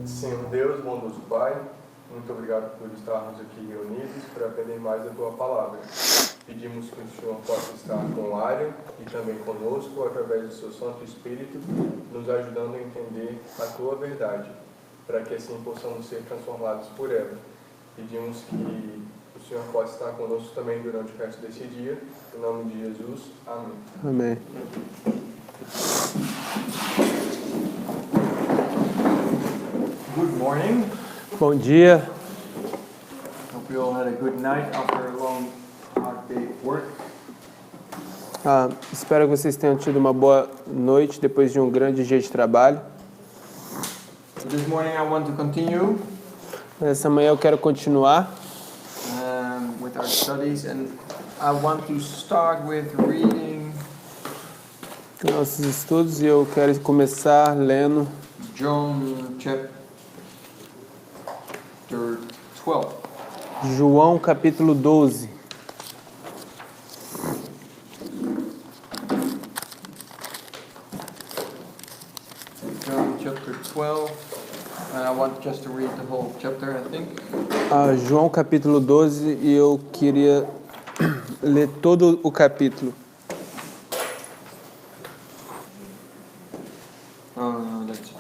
Senhor Deus, bondoso Pai, muito obrigado por estarmos aqui reunidos para aprender mais da Tua Palavra. Pedimos que o Senhor possa estar com o Ário e também conosco, através do Seu Santo Espírito, nos ajudando a entender a Tua verdade, para que assim possamos ser transformados por ela. Pedimos que o Senhor possa estar conosco também durante o resto desse dia. Em nome de Jesus. Amém. Amém. Good morning. Bom dia. Hope you all had a good night after a long, hard day of work. Espero que vocês tenham tido uma boa noite depois de um grande dia de trabalho. So this morning I want to continue Essa manhã eu quero continuar. with our studies, and I want to start with reading Com nossos estudos e eu quero começar lendo John chapter 12. João capítulo 12. John chapter 12, and I want just to read the whole chapter, I think. João capítulo 12 e eu queria ler todo o capítulo. Let's see.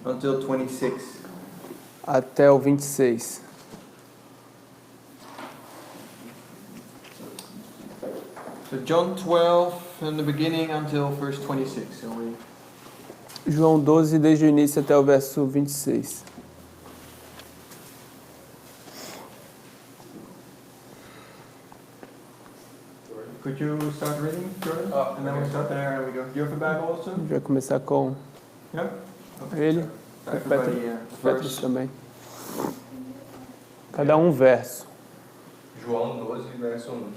Until 26. Até o 26. So John 12 from the beginning until verse 26. So we João 12 desde o início até o verso 26. Could you start reading, Jordan? And then we start there and we go. Do you have a Bible A also? gente vai começar com Yeah? ele, Everybody, Petros verse. também. Cada um verso. João 12, verso 1.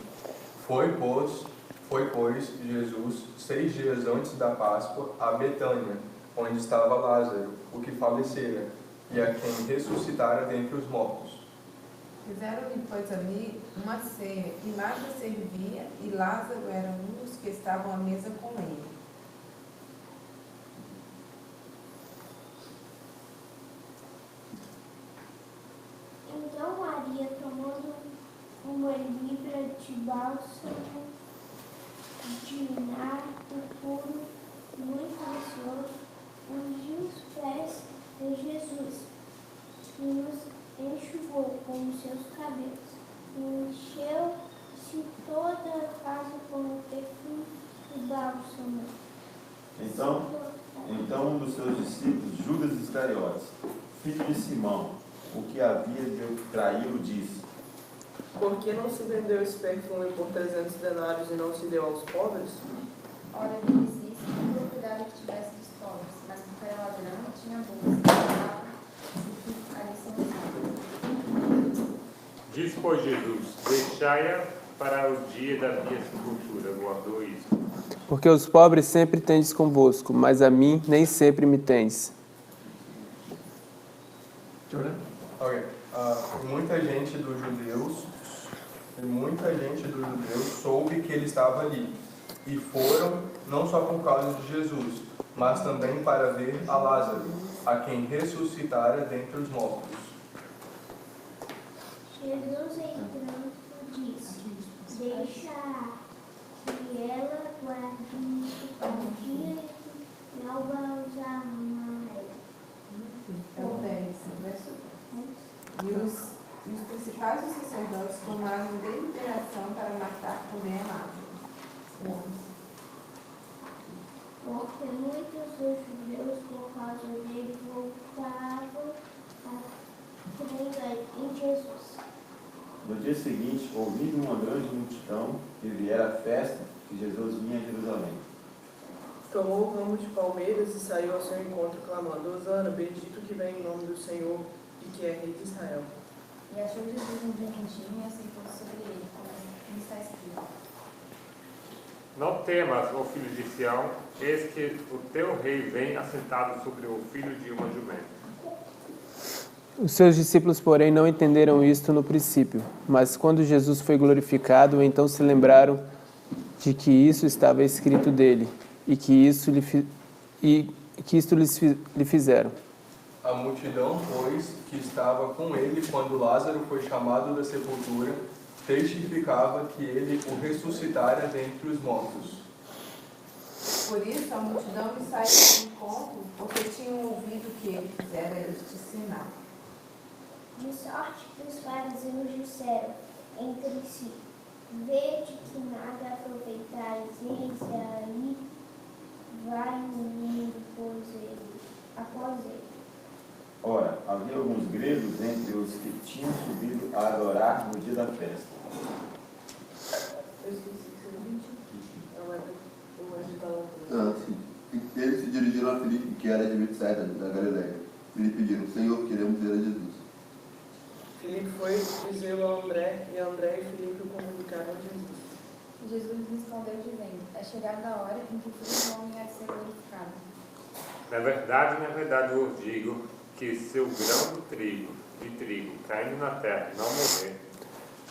Foi, pois, Jesus, 6 dias antes da Páscoa, a Betânia, onde estava Lázaro, o que falecera, e a quem ressuscitara dentre os mortos. Fizeram-lhe, pois, ali uma ceia, e Marta servia, e Lázaro era um dos que estavam à mesa com ele. Então Maria, tomando uma libra de bálsamo de nardo puro, muito precioso, ungiu os pés de Jesus e os enxugou com os seus cabelos. E encheu-se toda a casa com o perfume do bálsamo. Então um dos seus discípulos, Judas Iscariotes, filho de Simão, o que havia de traí-lo, disse: Por que não se vendeu esse perfume por 300 denários e não se deu aos pobres? Ora, ele disse isso com propriedade que tivesse dos pobres, mas porque era ladrão e tinha bolsa, e ali são os. Diz, pois, Jesus: deixai-a para o dia da minha sepultura. Guardou isso. Porque os pobres sempre tendes convosco, mas a mim nem sempre me tens. Jordan? Ok. Muita gente dos judeus soube que ele estava ali, e foram não só por causa de Jesus, mas também para ver a Lázaro, a quem ressuscitara dentre os mortos. Jesus entrando disse: deixa que ela guarde o dia e não vai usar mais. Então, 10, verso 10. E os principais dos sacerdotes tomaram deliberação para matar também a Lázaro. Porque muitos dos judeus, por causa dele, voltavam a crer em Jesus. No dia seguinte, ouvindo uma grande multidão que viera à festa, que Jesus vinha a Jerusalém. Tomou o ramo de palmeiras e saiu ao seu encontro, clamando: Hosana, bendito que vem em nome do Senhor e que é rei de Israel. E achou Jesus um benedinho e aceitou sobre ele, Não temas, ó filho de Sião, eis que o teu rei vem assentado sobre o filho de uma jumenta. Os seus discípulos, porém, não entenderam isto no princípio, mas quando Jesus foi glorificado, então se lembraram de que isso estava escrito dele e que isto lhe fizeram. A multidão, pois, que estava com ele quando Lázaro foi chamado da sepultura, testificava que ele o ressuscitara dentre os mortos. Por isso a multidão lhe saiu ao encontro, porque tinham ouvido que ele fizera este sinal. De sorte que os fariseus disseram entre si: vede que nada aproveitais, eis aí vai o menino após ele. Ora, havia alguns gregos entre os que tinham subido a adorar no dia da festa. Eu esqueci que você não é o anjo da lampada. Sim. Eles se dirigiram a Filipe, que era de Betsaida, da Galileia. E lhe pediram: Senhor, queremos ver a Jesus. Filipe foi dizê-lo a André, e André e Filipe o comunicaram a Jesus. Jesus respondeu dizendo, é chegada a hora em que o Filho do Homem há de ser glorificado. Na verdade, eu vos digo que se o grão de trigo caindo na terra e não morrer,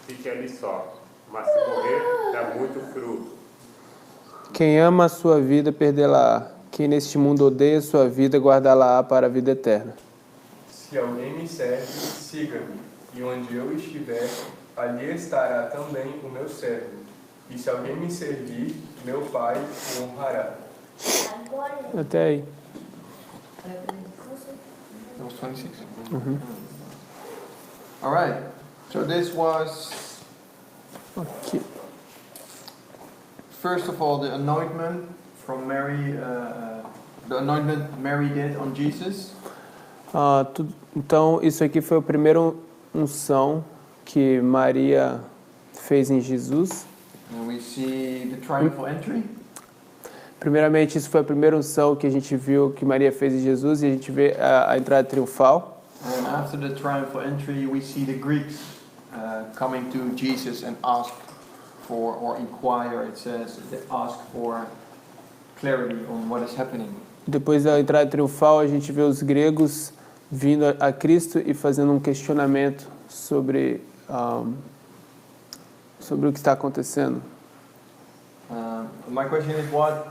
fique ali só, mas se morrer, dá muito fruto. Quem ama a sua vida, perdê-la-á. Quem neste mundo odeia a sua vida, guardá-la-á para a vida eterna. Se alguém me serve, siga-me, e onde eu estiver, ali estará também o meu servo. E se alguém me servir, meu Pai o honrará. Agora, Até aí. That was 26. Uhum. All right. So this was, Ok. first of all, the anointment from Mary, the anointment Mary did on Jesus. Então, isso aqui foi a primeira unção que Maria fez em Jesus. And we see the triumphal entry. Primeiramente, isso foi a primeira unção que a gente viu que Maria fez em Jesus, e a gente vê a entrada triunfal. And after the triumphal entry, we see the Greeks coming to Jesus and ask for, or inquire, it says, they ask for clarity on what is happening. Depois da entrada triunfal, a gente vê os gregos vindo a Cristo e fazendo um questionamento sobre o que está acontecendo. My question is, what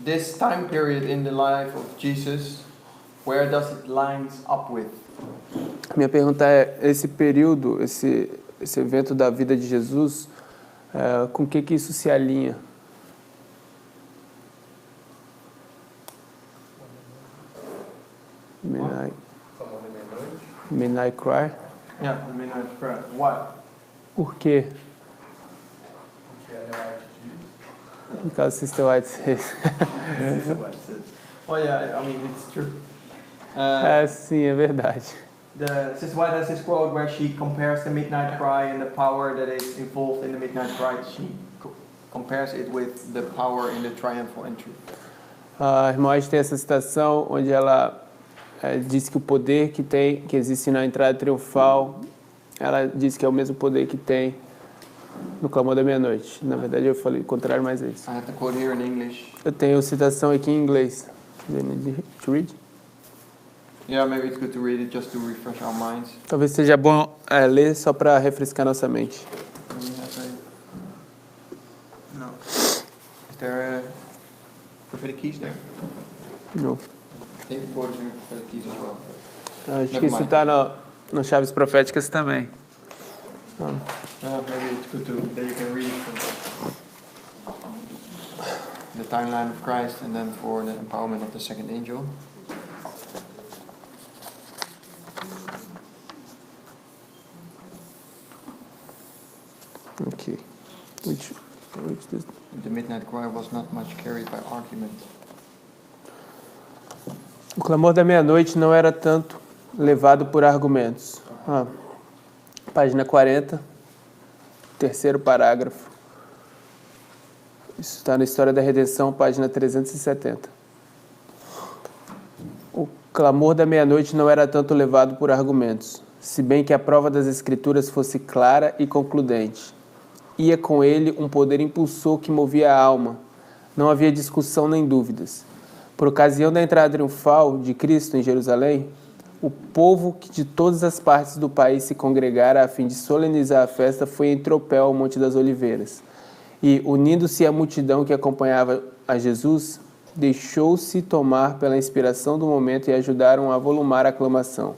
this time period in the life of Jesus, where does it lines up with? Minha pergunta é, esse período, esse evento da vida de Jesus, com que isso se alinha? Midnight Cry? Yeah, the midnight prayer. What? Por quê? Porque ela é arte de Because Sister White says. Oh yeah, I mean it's true. Sim, é verdade. Sister White has this quote where she compares the midnight cry and the power that is involved in the midnight cry. She compares it with the power in the triumphal entry. A irmã White tem essa citação onde ela diz que o poder que existe na entrada triunfal, ela diz que é o mesmo poder que tem no Clamor da Meia-Noite. Na verdade, eu falei o contrário, mas é isso. I have the quote here in English. Eu tenho citação aqui em inglês. Do you need to read? Yeah, maybe it's good to read it just to refresh our minds. Talvez seja bom ler só para refrescar nossa mente. No. Is there prophetic keys there? Não. I think the quote is in prophetic keys as well. Acho que isso está nas chaves proféticas também. Maybe it's good to that you can read the timeline of Christ and then for the empowerment of the second angel. Ok. Which this? The midnight cry was not much carried by argument. O clamor da meia-noite não era tanto levado por argumentos. Página 40, terceiro parágrafo. Isso está na História da Redenção, página 370. O clamor da meia-noite não era tanto levado por argumentos, se bem que a prova das Escrituras fosse clara e concludente. ia com ele um poder impulsor que movia a alma. Não havia discussão nem dúvidas. Por ocasião da entrada triunfal de Cristo em Jerusalém, o povo que de todas as partes do país se congregara a fim de solenizar a festa foi em tropel ao Monte das Oliveiras. E, unindo-se à multidão que acompanhava a Jesus, deixou-se tomar pela inspiração do momento e ajudaram a volumar a aclamação.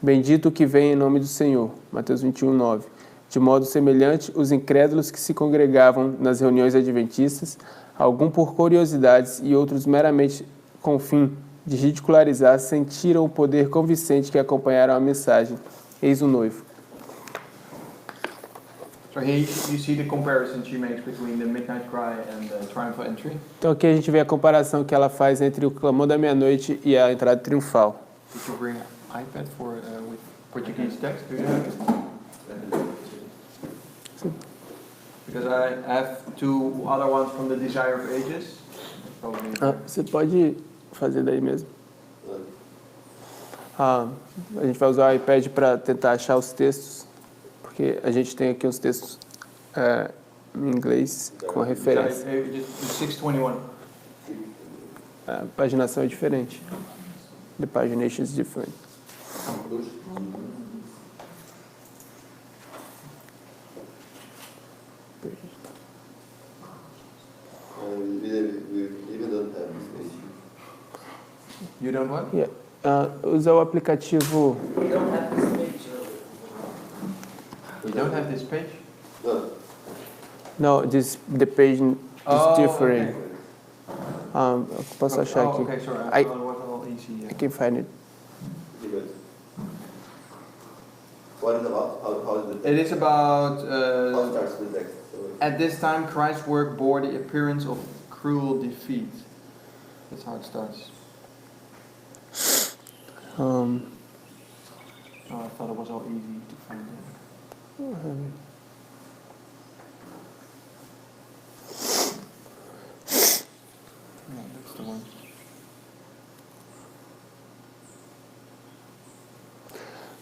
Bendito o que vem em nome do Senhor. Mateus 21:9. De modo semelhante, os incrédulos que se congregavam nas reuniões adventistas, alguns por curiosidades e outros meramente com o fim de ridicularizar, sentiram o poder convincente que acompanharam a mensagem. Eis o noivo. So here you see the comparison she makes between the midnight cry and the triumphal entry. Então aqui a gente vê a comparação que ela faz entre o clamor da meia-noite e a entrada triunfal. Did you bring an iPad for with Portuguese text? Do you have it? Because I have two other ones from the Desire of Ages. Probably. Você pode fazer daí mesmo. A gente vai usar o iPad para tentar achar os textos, porque a gente tem aqui os textos em inglês com a referência. 621. A paginação é diferente. The pagination is different. We don't have this page. You don't what? Yeah. Usa o aplicativo. We don't have this page. You don't have this page? No. No, the page is different. Okay. Posso achar aqui. Okay, sorry. I- I thought it was all easy. I can find it. Good. What is about? How is the It is about How starts the text? So, at this time Christ's work bore the appearance of cruel defeat. That's how it starts. Um, Oh, I thought it was all easy to find it. Yeah, that's the one.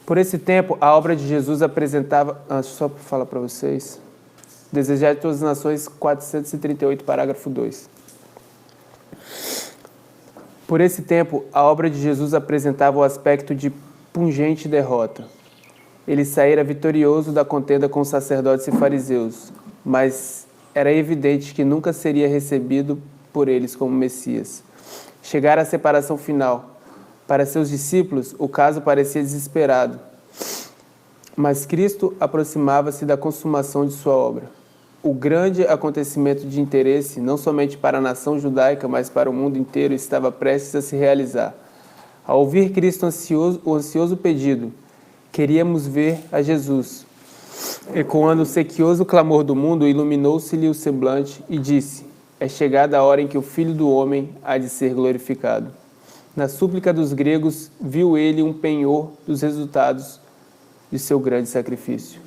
Por esse tempo, a obra de Jesus apresentava... só para falar para vocês. Desejar de todas as nações, 438, parágrafo 2. Por esse tempo, a obra de Jesus apresentava o aspecto de pungente derrota. Ele saíra vitorioso da contenda com os sacerdotes e fariseus, mas era evidente que nunca seria recebido por eles como Messias. Chegara a separação final. Para seus discípulos, o caso parecia desesperado, mas Cristo aproximava-se da consumação de sua obra. O grande acontecimento de interesse, não somente para a nação judaica, mas para o mundo inteiro, estava prestes a se realizar. Ao ouvir Cristo o ansioso pedido, queríamos ver a Jesus. Ecoando o sequioso clamor do mundo, iluminou-se-lhe o semblante e disse: é chegada a hora em que o Filho do Homem há de ser glorificado. Na súplica dos gregos, viu ele um penhor dos resultados de seu grande sacrifício.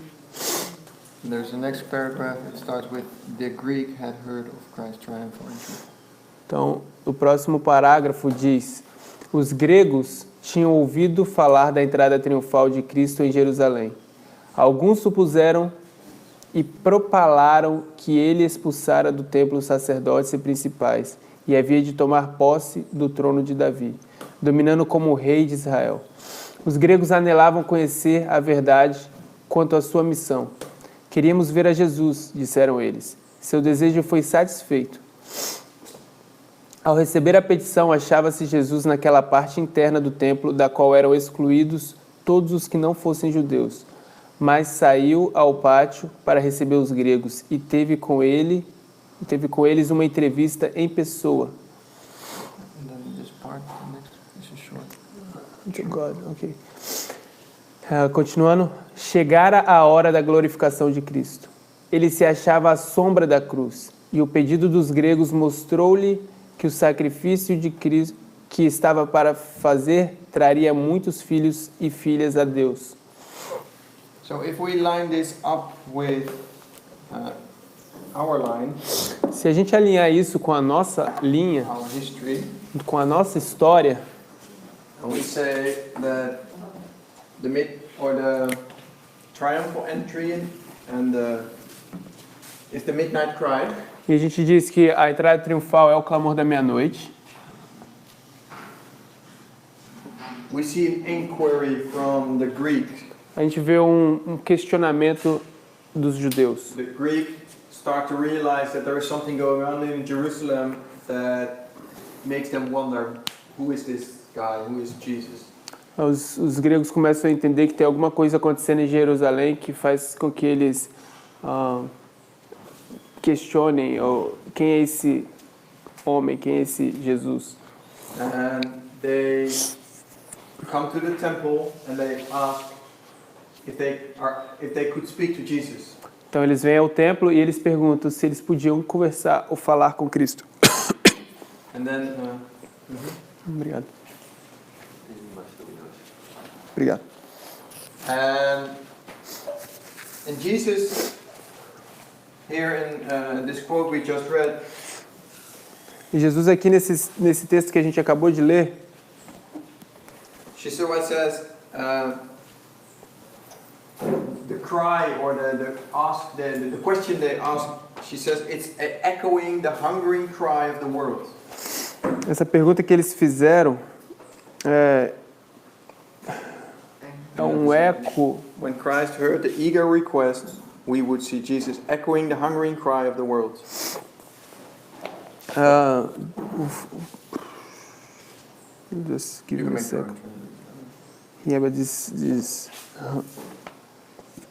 There's the next paragraph. It starts with the Greek had heard of Christ's triumphal entry. Então, o próximo parágrafo diz: os gregos tinham ouvido falar da entrada triunfal de Cristo em Jerusalém. Alguns supuseram e propalaram que ele expulsara do templo os sacerdotes e principais e havia de tomar posse do trono de Davi, dominando como rei de Israel. Os gregos anelavam conhecer a verdade quanto à sua missão. Queríamos ver a Jesus, disseram eles. Seu desejo foi satisfeito. Ao receber a petição, achava-se Jesus naquela parte interna do templo da qual eram excluídos todos os que não fossem judeus. Mas saiu ao pátio para receber os gregos e teve com eles uma entrevista em pessoa. And then this part, next, this is short. God, okay. Continuando, chegara a hora da glorificação de Cristo. Ele se achava à sombra da cruz, e o pedido dos gregos mostrou-lhe que o sacrifício de Cristo que estava para fazer traria muitos filhos e filhas a Deus. So if we line this up with our line, Se a gente alinhar isso com a nossa linha, our history, com a nossa história, and we say that the triumphal entry and the is the midnight cry. E a gente diz que a entrada triunfal é o clamor da meia-noite. We see an inquiry from the Greek. A gente vê um questionamento dos judeus. The Greek start to realize that there is something going on in Jerusalem that makes them wonder, who is this guy, who is Jesus? Os gregos começam a entender que tem alguma coisa acontecendo em Jerusalém que faz com que eles questionem quem é esse homem, quem é esse Jesus. And they come to the temple and they ask if they could speak to Jesus. Então eles vêm ao templo e eles perguntam se eles podiam conversar ou falar com Cristo. And then, Obrigado. Obrigado. and Jesus, here in this quote we just read, E Jesus aqui nesse texto que a gente acabou de ler, she says, the cry or the question they ask, she says it's echoing the hungering cry of the world. essa pergunta que eles fizeram é um eco. When Christ heard the eager request, we would see Jesus echoing the hungering cry of the world. Just give me a second. Yeah, but this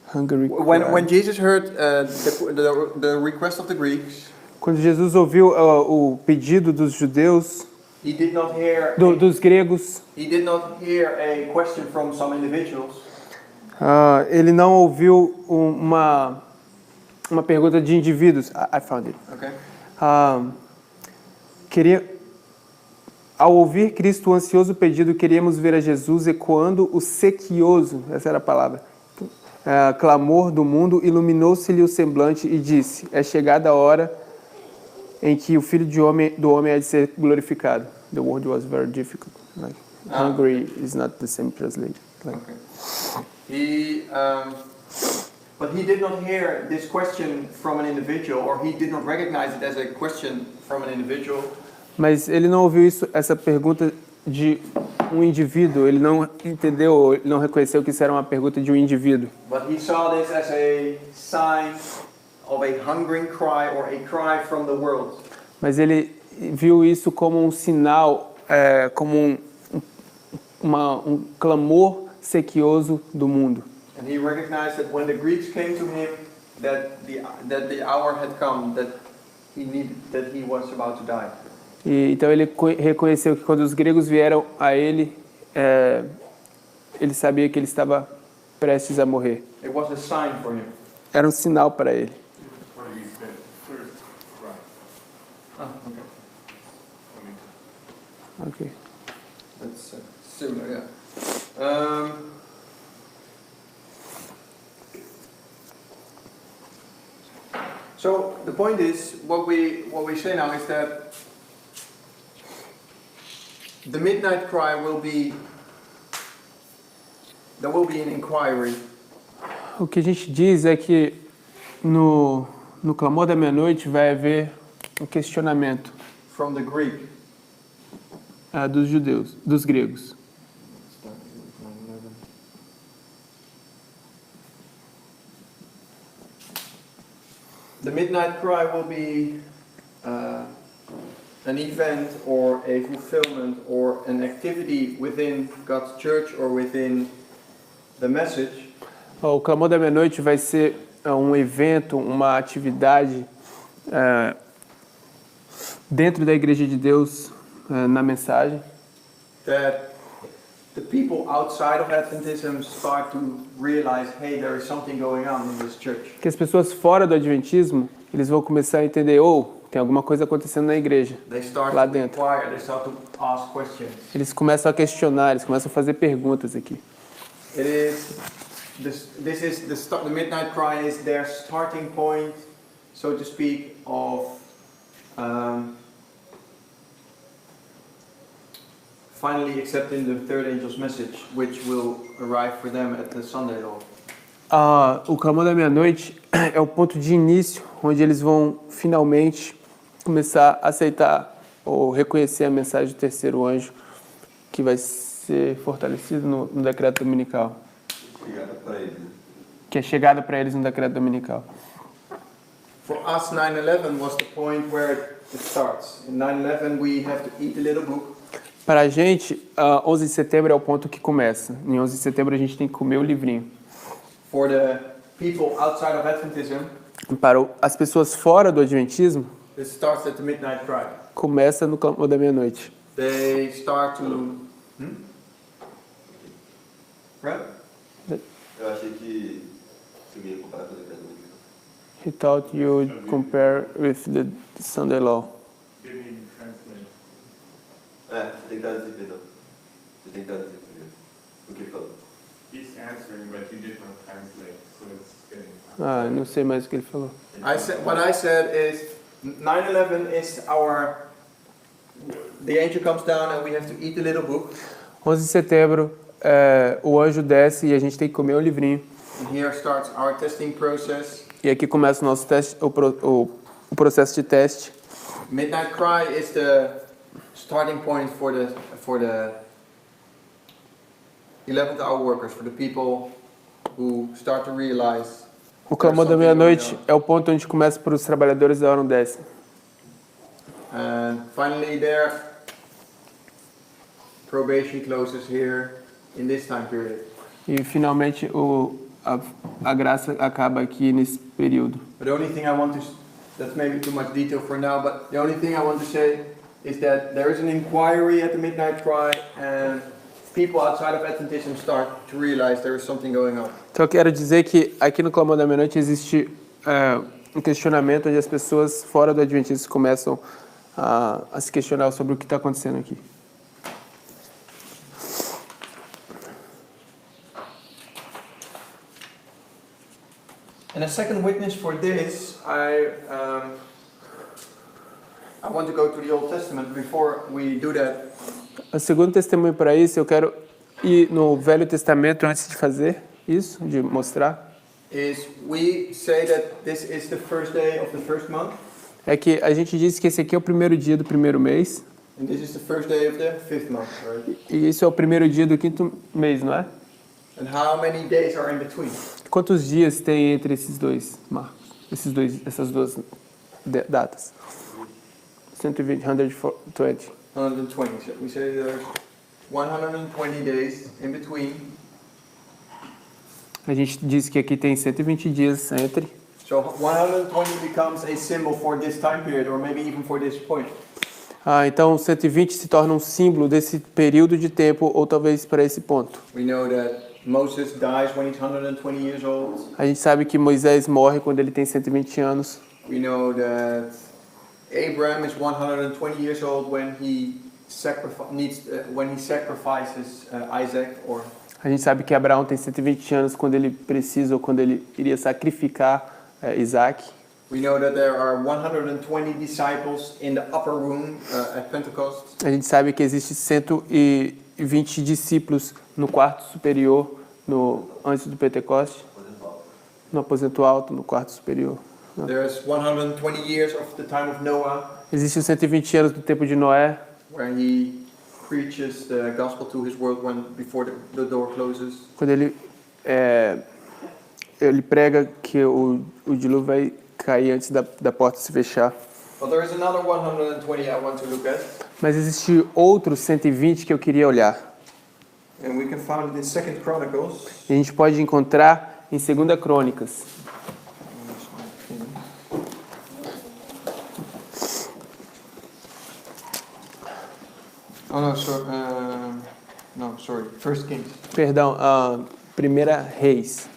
hungry cry. When Jesus heard the request of the Greeks, Quando Jesus ouviu o pedido dos judeus, he did not hear dos gregos, he did not hear a question from some individuals. ele não ouviu uma pergunta de indivíduos. I found it. Okay. Ao ouvir Cristo o ansioso pedido, queríamos ver a Jesus ecoando o sequioso, essa era a palavra, clamor do mundo, iluminou-se-lhe o semblante e disse: é chegada a hora em que o Filho do Homem há de ser glorificado. The word was very difficult. Like, hungry is not the same translation. Like, Okay. But he did not hear this question from an individual, or he did not recognize it as a question from an individual. Mas ele não ouviu essa pergunta de um indivíduo, ele não entendeu, ele não reconheceu que isso era uma pergunta de um indivíduo. But he saw this as a sign of a hungering cry or a cry from the world. Mas ele viu isso como um sinal, como um clamor sequioso do mundo. And he recognized that when the Greeks came to him, that the hour had come, that he was about to die. E então ele reconheceu que quando os gregos vieram a ele, ele sabia que ele estava prestes a morrer. It was a sign for him. Era um sinal para ele. Okay. That's similar, yeah. So the point is, what we say now is that the midnight cry will be. There will be an inquiry. O que a gente diz é que no clamor da meia-noite vai haver um questionamento From the Greek. Dos judeus, dos gregos. The midnight cry will be an event or a fulfillment or an activity within God's church or within the message. O clamor da meia-noite vai ser um evento, uma atividade dentro da Igreja de Deus, na mensagem. That the people outside of Adventism start to realize, hey, there is something going on in this church. Que as pessoas fora do Adventismo, eles vão começar a entender, tem alguma coisa acontecendo na igreja, They start lá to dentro. inquire, they start to ask questions. Eles começam a questionar, eles começam a fazer perguntas aqui. It is this is the midnight cry is their starting point, so to speak, of finally accepting the third angel's message, which will arrive for them at the Sunday law. O clamor da meia-noite é o ponto de início, onde eles vão finalmente começar a aceitar ou reconhecer a mensagem do terceiro anjo, que vai ser fortalecido no decreto dominical. Chegada para ele. Que é chegada para eles no decreto dominical. For us, 9/11 was the point where it starts. In 9/11 we have to eat a little book. Para a gente, 11 de setembro é o ponto que começa. Em 11 de setembro a gente tem que comer o livrinho. For the people outside of Adventism, Para as pessoas fora do Adventismo, it starts at the midnight cry. começa no clamor da meia-noite. They start to... Right? Eu achei que você ia comparar com o decreto dominical. He thought you would compare with the Sunday law. Didn't translate. Você tem que traduzir, perdão. Você tem que traduzir primeiro. O que ele falou? He's answering, but he did not translate, so it's getting. Ah, não sei mais o que ele falou. What I said is 9/11 is our... The angel comes down and we have to eat a little book. 11 de setembro, o anjo desce e a gente tem que comer o livrinho. And here starts our testing process. E aqui começa o nosso teste, o processo de teste. Midnight cry is the starting point for the 11th hour workers, for the people who start to realize. O clamor da meia-noite é o ponto onde começa para os trabalhadores da hora 10. And finally their probation closes here in this time period. E finalmente a graça acaba aqui nesse período. But the only thing I want to, that's maybe too much detail for now, but the only thing I want to say is that there is an inquiry at the midnight cry and people outside of Adventism start to realize there is something going on. Então eu quero dizer que aqui no clamor da meia-noite existe um questionamento onde as pessoas fora do Adventismo começam a se questionar sobre o que está acontecendo aqui. And a second witness for this, I want to go to the Old Testament. Before we do that, O segundo testemunho para isso, eu quero ir no Velho Testamento antes de fazer isso, de mostrar, is we say that this is the first day of the first month, é que a gente diz que esse aqui é o primeiro dia do primeiro mês, and this is the first day of the fifth month, right? e isso é o primeiro dia do quinto mês, não é? And how many days are in between? Quantos dias tem entre esses dois marcos? Essas duas datas? 120, 120. 120. So we say there's 120 days in between. A gente diz que aqui tem 120 dias entre. So 120 becomes a symbol for this time period, or maybe even for this point. Então 120 se torna um símbolo desse período de tempo, ou talvez para esse ponto. We know that Moses dies when he's 120 years old. A gente sabe que Moisés morre quando ele tem 120 anos. We know that Abraham is 120 years old when he sacrifices Isaac, or A gente sabe que Abraão tem 120 anos quando ele precisa ou quando ele iria sacrificar Isaac. we know that there are 120 disciples in the upper room at Pentecost. A gente sabe que existe 120 discípulos no quarto superior antes do Pentecoste, no aposento alto, no quarto superior. There's 120 years of the time of Noah, Existem 120 anos do tempo de Noé, where he preaches the gospel to his world before the door closes. quando ele prega que o dilúvio vai cair antes da porta se fechar. But there is another 120 I want to look at, Mas existe outros 120 que eu queria olhar. and we can find it in 2 Chronicles. E a gente pode encontrar em 2 Crônicas. Oh no, sorry. 1 Kings. Perdão, 1 Reis.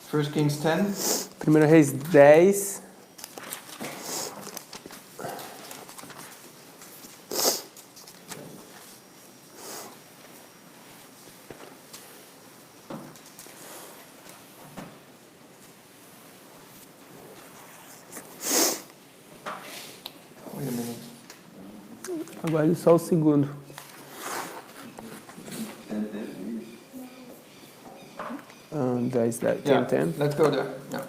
First Kings 10. 1 Reis 10. Wait a minute. Aguarde só o segundo. 10. Yeah, 10. let's go there. Yeah.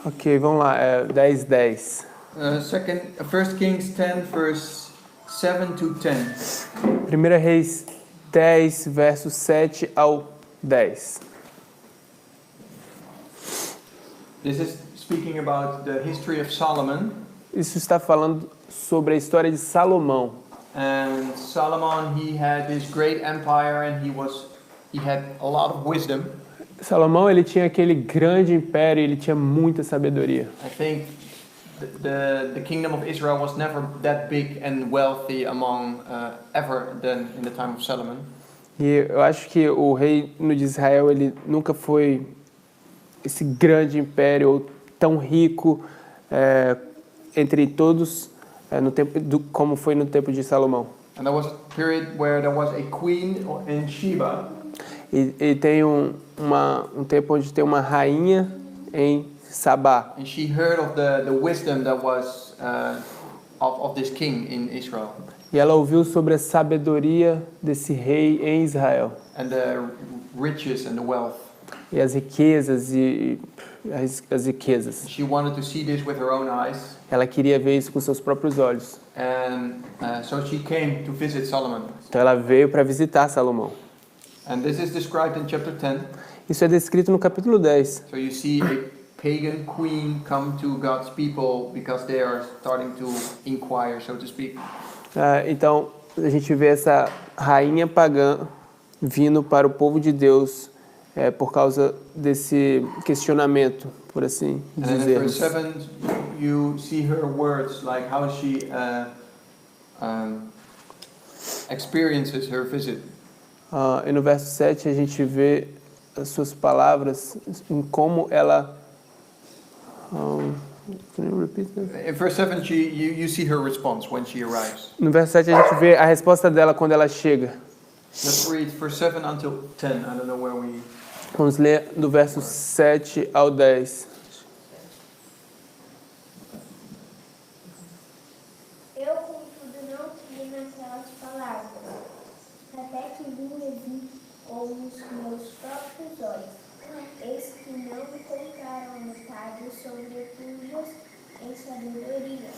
Ok, vamos lá, 10:10. 1 Kings 10, verse 7 to 10. 1 Reis 10, verso 7 ao 10. This is speaking about the history of Solomon. Isso está falando sobre a história de Salomão. And Solomon, he had this great empire and he had a lot of wisdom. Salomão, ele tinha aquele grande império, ele tinha muita sabedoria. I think the kingdom of Israel was never that big and wealthy among ever than in the time of Solomon. E eu acho que o reino de Israel, ele nunca foi esse grande império ou tão rico entre todos no tempo como foi no tempo de Salomão. And there was a period where there was a queen in Sheba. E tem um tempo onde tem uma rainha em Sabá. And she heard of the wisdom that was of this king in Israel. E ela ouviu sobre a sabedoria desse rei em Israel. And the riches and the wealth. E as riquezas as riquezas. She wanted to see this with her own eyes. Ela queria ver isso com seus próprios olhos. And so she came to visit Solomon. Então ela veio para visitar Salomão. And this is described in chapter 10. Isso é descrito no capítulo 10. So you see a pagan queen come to God's people because they are starting to inquire, so to speak. Então a gente vê essa rainha pagã vindo para o povo de Deus por causa desse questionamento, por assim dizer. And in verse 7 you see her words, like how she experiences her visit. E no verso 7 a gente vê as suas palavras, em como ela... can you repeat that? In verse 7 you see her response when she arrives. No verso 7 a gente vê a resposta dela quando ela chega. Let's read verse 7 until 10. I don't know where we... Vamos ler do verso 7 ao 10. Eu, contudo, não criei naquelas palavras, até que vim e vi com os meus próprios olhos. Eis que não me contaram metade sobretujas em sabedoria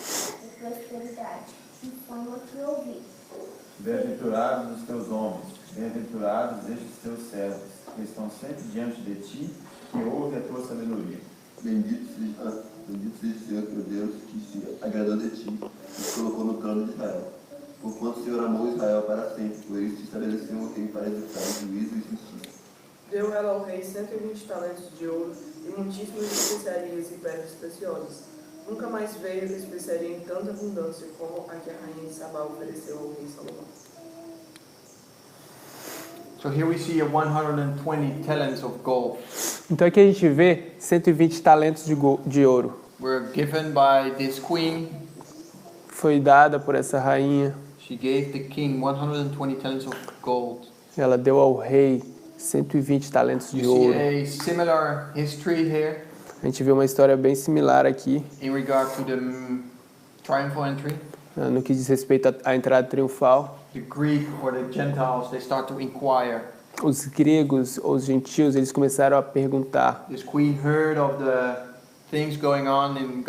e prosperidade, e foi o que ouvi. Bem-aventurados os teus homens, bem-aventurados estes teus servos, que estão sempre diante de ti, que ouvem a tua sabedoria. Bendito seja o Senhor teu Deus, que se agradou de ti e te colocou no trono de Israel. Porquanto o Senhor amou Israel para sempre, por isso te estabeleceu um rei para executar o juízo e justiça. Deu ela ao rei 120 talentos de ouro e muitíssimas especiarias e pedras preciosas. Nunca mais veio especiaria em tanta abundância como a que a rainha de Sabá ofereceu ao rei Salomão. So here we see 120 talents of gold. Então aqui a gente vê 120 talentos de ouro. Were given by this queen. Foi dada por essa rainha. She gave the king 120 talents of gold. Ela deu ao rei 120 talentos de You ouro. see a similar history here A gente vê uma história bem similar aqui, in regard to the triumphal entry. no que diz respeito à entrada triunfal. The Greek or the Gentiles, they start to inquire. Os gregos ou os gentios, eles começaram a perguntar. This queen heard of the things going on in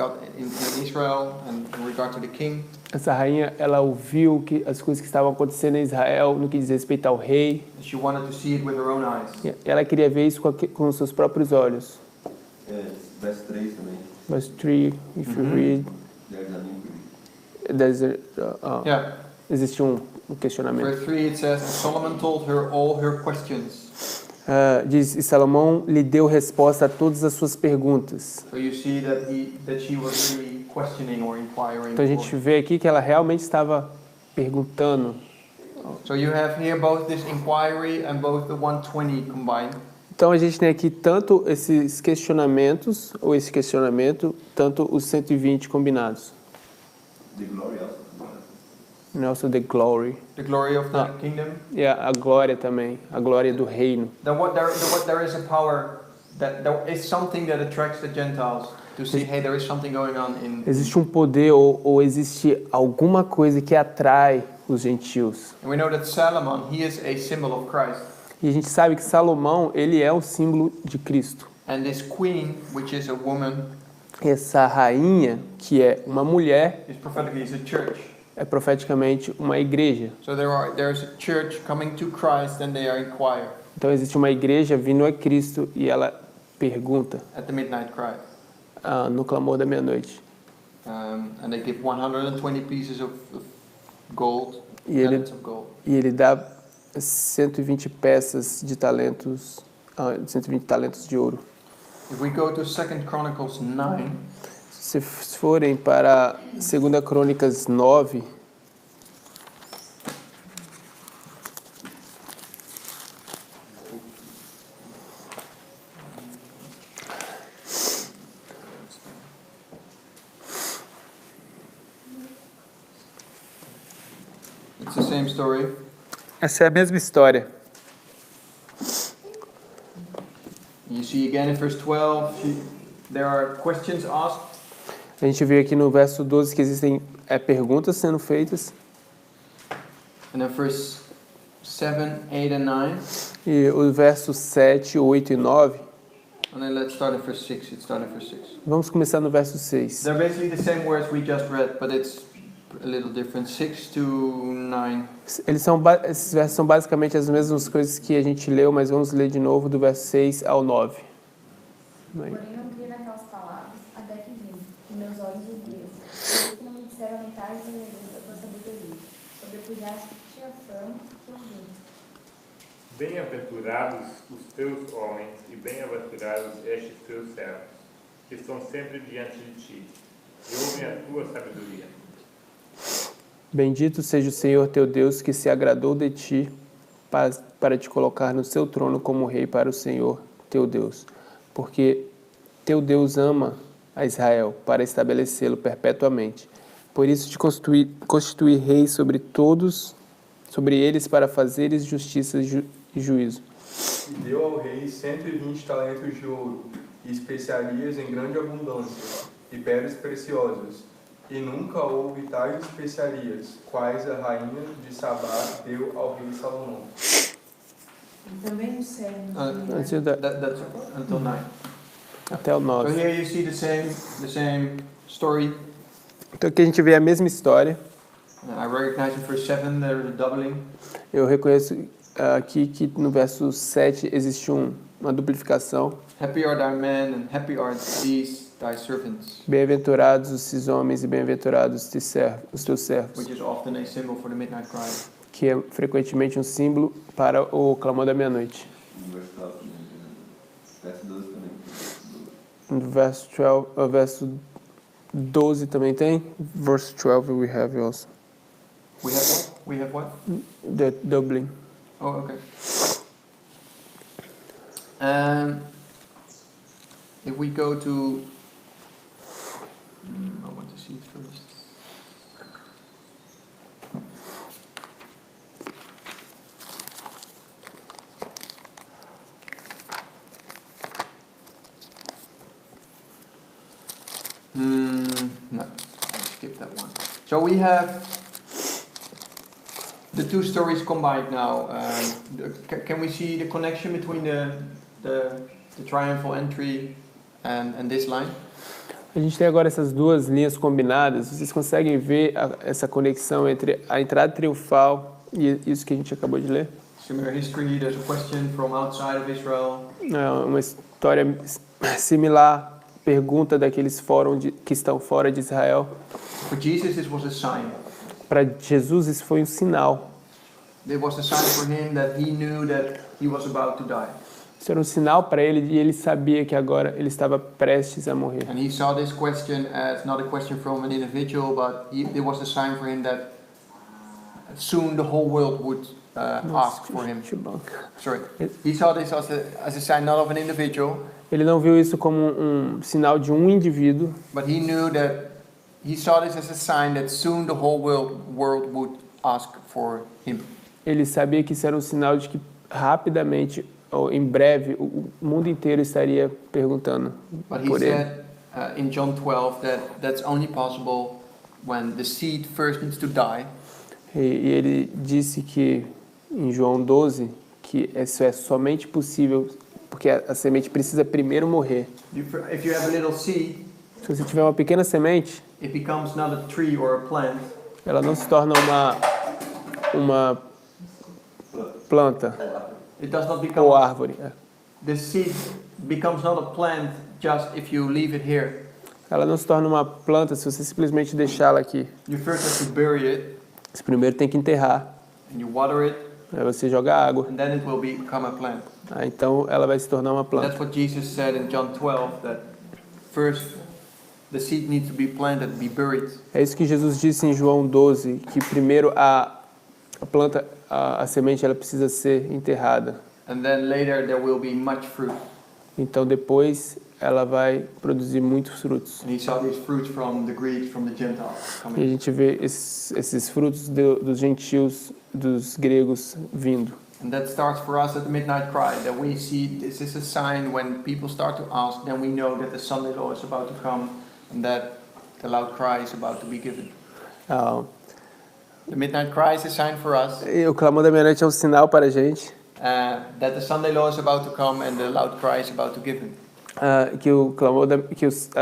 Israel and in regard to the king. Essa rainha, ela ouviu que as coisas que estavam acontecendo em Israel no que diz respeito ao rei. She wanted to see it with her own eyes. E ela queria ver isso com os seus próprios olhos. Verso 3 também. Verse 3, if you read, existe um questionamento. Verse 3 it says, Solomon told her all her questions. Diz, e Salomão lhe deu resposta a todas as suas perguntas. So you see that she was really questioning or inquiring. Então a gente vê aqui que ela realmente estava perguntando. So you have here both this inquiry and both the 120 combined. Então a gente tem aqui tanto esses questionamentos, ou esse questionamento, tanto os 120 combinados. The glory also. And also the glory. The glory of the kingdom. E a glória também, a glória do reino. There is a power that there is something that attracts the Gentiles to see, hey, there is something going on in. Existe um poder ou existe alguma coisa que atrai os gentios. And we know that Solomon, he is a symbol of Christ. E a gente sabe que Salomão, ele é o símbolo de Cristo. And this queen, which is a woman, Essa rainha, que é uma mulher, is prophetically is a church. é profeticamente uma igreja. So there's a church coming to Christ and they are inquire Então existe uma igreja vindo a Cristo e ela pergunta at the midnight cry. no clamor da meia-noite. And they give 120 pieces of gold, E ele, talents of gold. e ele dá 120 peças de talentos, 120 talentos de ouro. If we go to 2 Chronicles 9, Se forem para 2 Crônicas 9, it's the same story. essa é a mesma história. You see again in verse 12, there are questions asked. A gente vê aqui no verso 12 que existem perguntas sendo feitas. And then verse 7, 8 and 9. E o verso 7, 8 e 9. And then let's start at verse 6. It's starting at verse 6. Vamos começar no verso 6. They're basically the same words we just read, but it's a little different. 6 to 9. Esses versos são basicamente as mesmas coisas que a gente leu, mas vamos ler de novo do verso 6 ao 9. Porém não cria naquelas palavras, até que vi, e meus olhos o viram. Eles que não me disseram a metade da tua sabedoria, sobre cuidados que tinha fama e ouvido. Bem-aventurados os teus homens e bem-aventurados estes teus servos, que estão sempre diante de ti, e ouvem a tua sabedoria. Bendito seja o Senhor teu Deus, que se agradou de ti para te colocar no seu trono como rei para o Senhor teu Deus. Porque teu Deus ama a Israel para estabelecê-lo perpetuamente. Por isso te constituí rei sobre todos, sobre eles para fazeres justiça e juízo. E deu ao rei 120 talentos de ouro, e especiarias em grande abundância, e pedras preciosas. E nunca houve tais especiarias, quais a rainha de Sabá deu ao rei Salomão. E também no céu. That's Until 9. até o So 9. here you see the same story. Então aqui a gente vê a mesma história. I recognize in verse 7 there's a doubling. Eu reconheço aqui que no verso 7 existe uma duplicação. Happy are thy men and happy are these thy servants, Bem-aventurados os homens e bem-aventurados os teus servos, which is often a symbol for the midnight cry. que é frequentemente um símbolo para o clamor da meia-noite. No verso 12 também. No verso 12 também tem. Verse 12 we have also. We have what? We have what? The doubling. Oh, okay. If we go to, I want to see it first. No, I skipped that one. So we have the two stories combined now. Can we see the connection between the triumphal entry and this line? A gente tem agora essas duas linhas combinadas. Vocês conseguem ver essa conexão entre a entrada triunfal e isso que a gente acabou de ler? Similar history, there's a question from outside of Israel. É uma história similar. Pergunta daqueles que estão fora de Israel. For Jesus, this was a sign. Para Jesus isso foi um sinal. It was a sign for him that he knew that he was about to die. Isso era um sinal para ele e ele sabia que agora ele estava prestes a morrer. And he saw this question as not a question from an individual, but it was a sign for him that soon the whole world would ask for him. Sorry. He saw this as a sign not of an individual. Ele não viu isso como um sinal de um indivíduo, But he knew that he saw this as a sign that soon the whole world would ask for him. ele sabia que isso era um sinal de que rapidamente ou em breve o mundo inteiro estaria perguntando But he por ele. said in John 12 that that's only possible when the seed first needs to die. E ele disse que em João 12 que isso é somente possível porque a semente precisa primeiro morrer. If you have a little seed, Se você tiver uma pequena semente, it becomes not a tree or a plant. ela não se torna uma planta It does not ou become. árvore. The seed becomes not a plant just if you leave it here. Ela não se torna uma planta se você simplesmente deixá-la aqui. You first have to bury it, Você primeiro tem que enterrar, and you water it, aí você joga água, and then it will become a plant. então ela vai se tornar uma planta. That's what Jesus said in John 12, that first the seed needs to be planted, be buried. É isso que Jesus disse em João 12, que primeiro a planta, a semente, ela precisa ser enterrada. And then later there will be much fruit. Então depois ela vai produzir muitos frutos. And he saw these fruits from the Greeks, from the Gentiles E a coming. gente vê esses frutos dos gentios, dos gregos vindo. And that starts for us at the midnight cry, that we see this is a sign when people start to ask, then we know that the Sunday law is about to come and that the loud cry is about to be given. Ah, The midnight cry is a sign for us e o clamor da meia-noite é um sinal para a gente that the Sunday law is about to come and the loud cry is about to give him. que o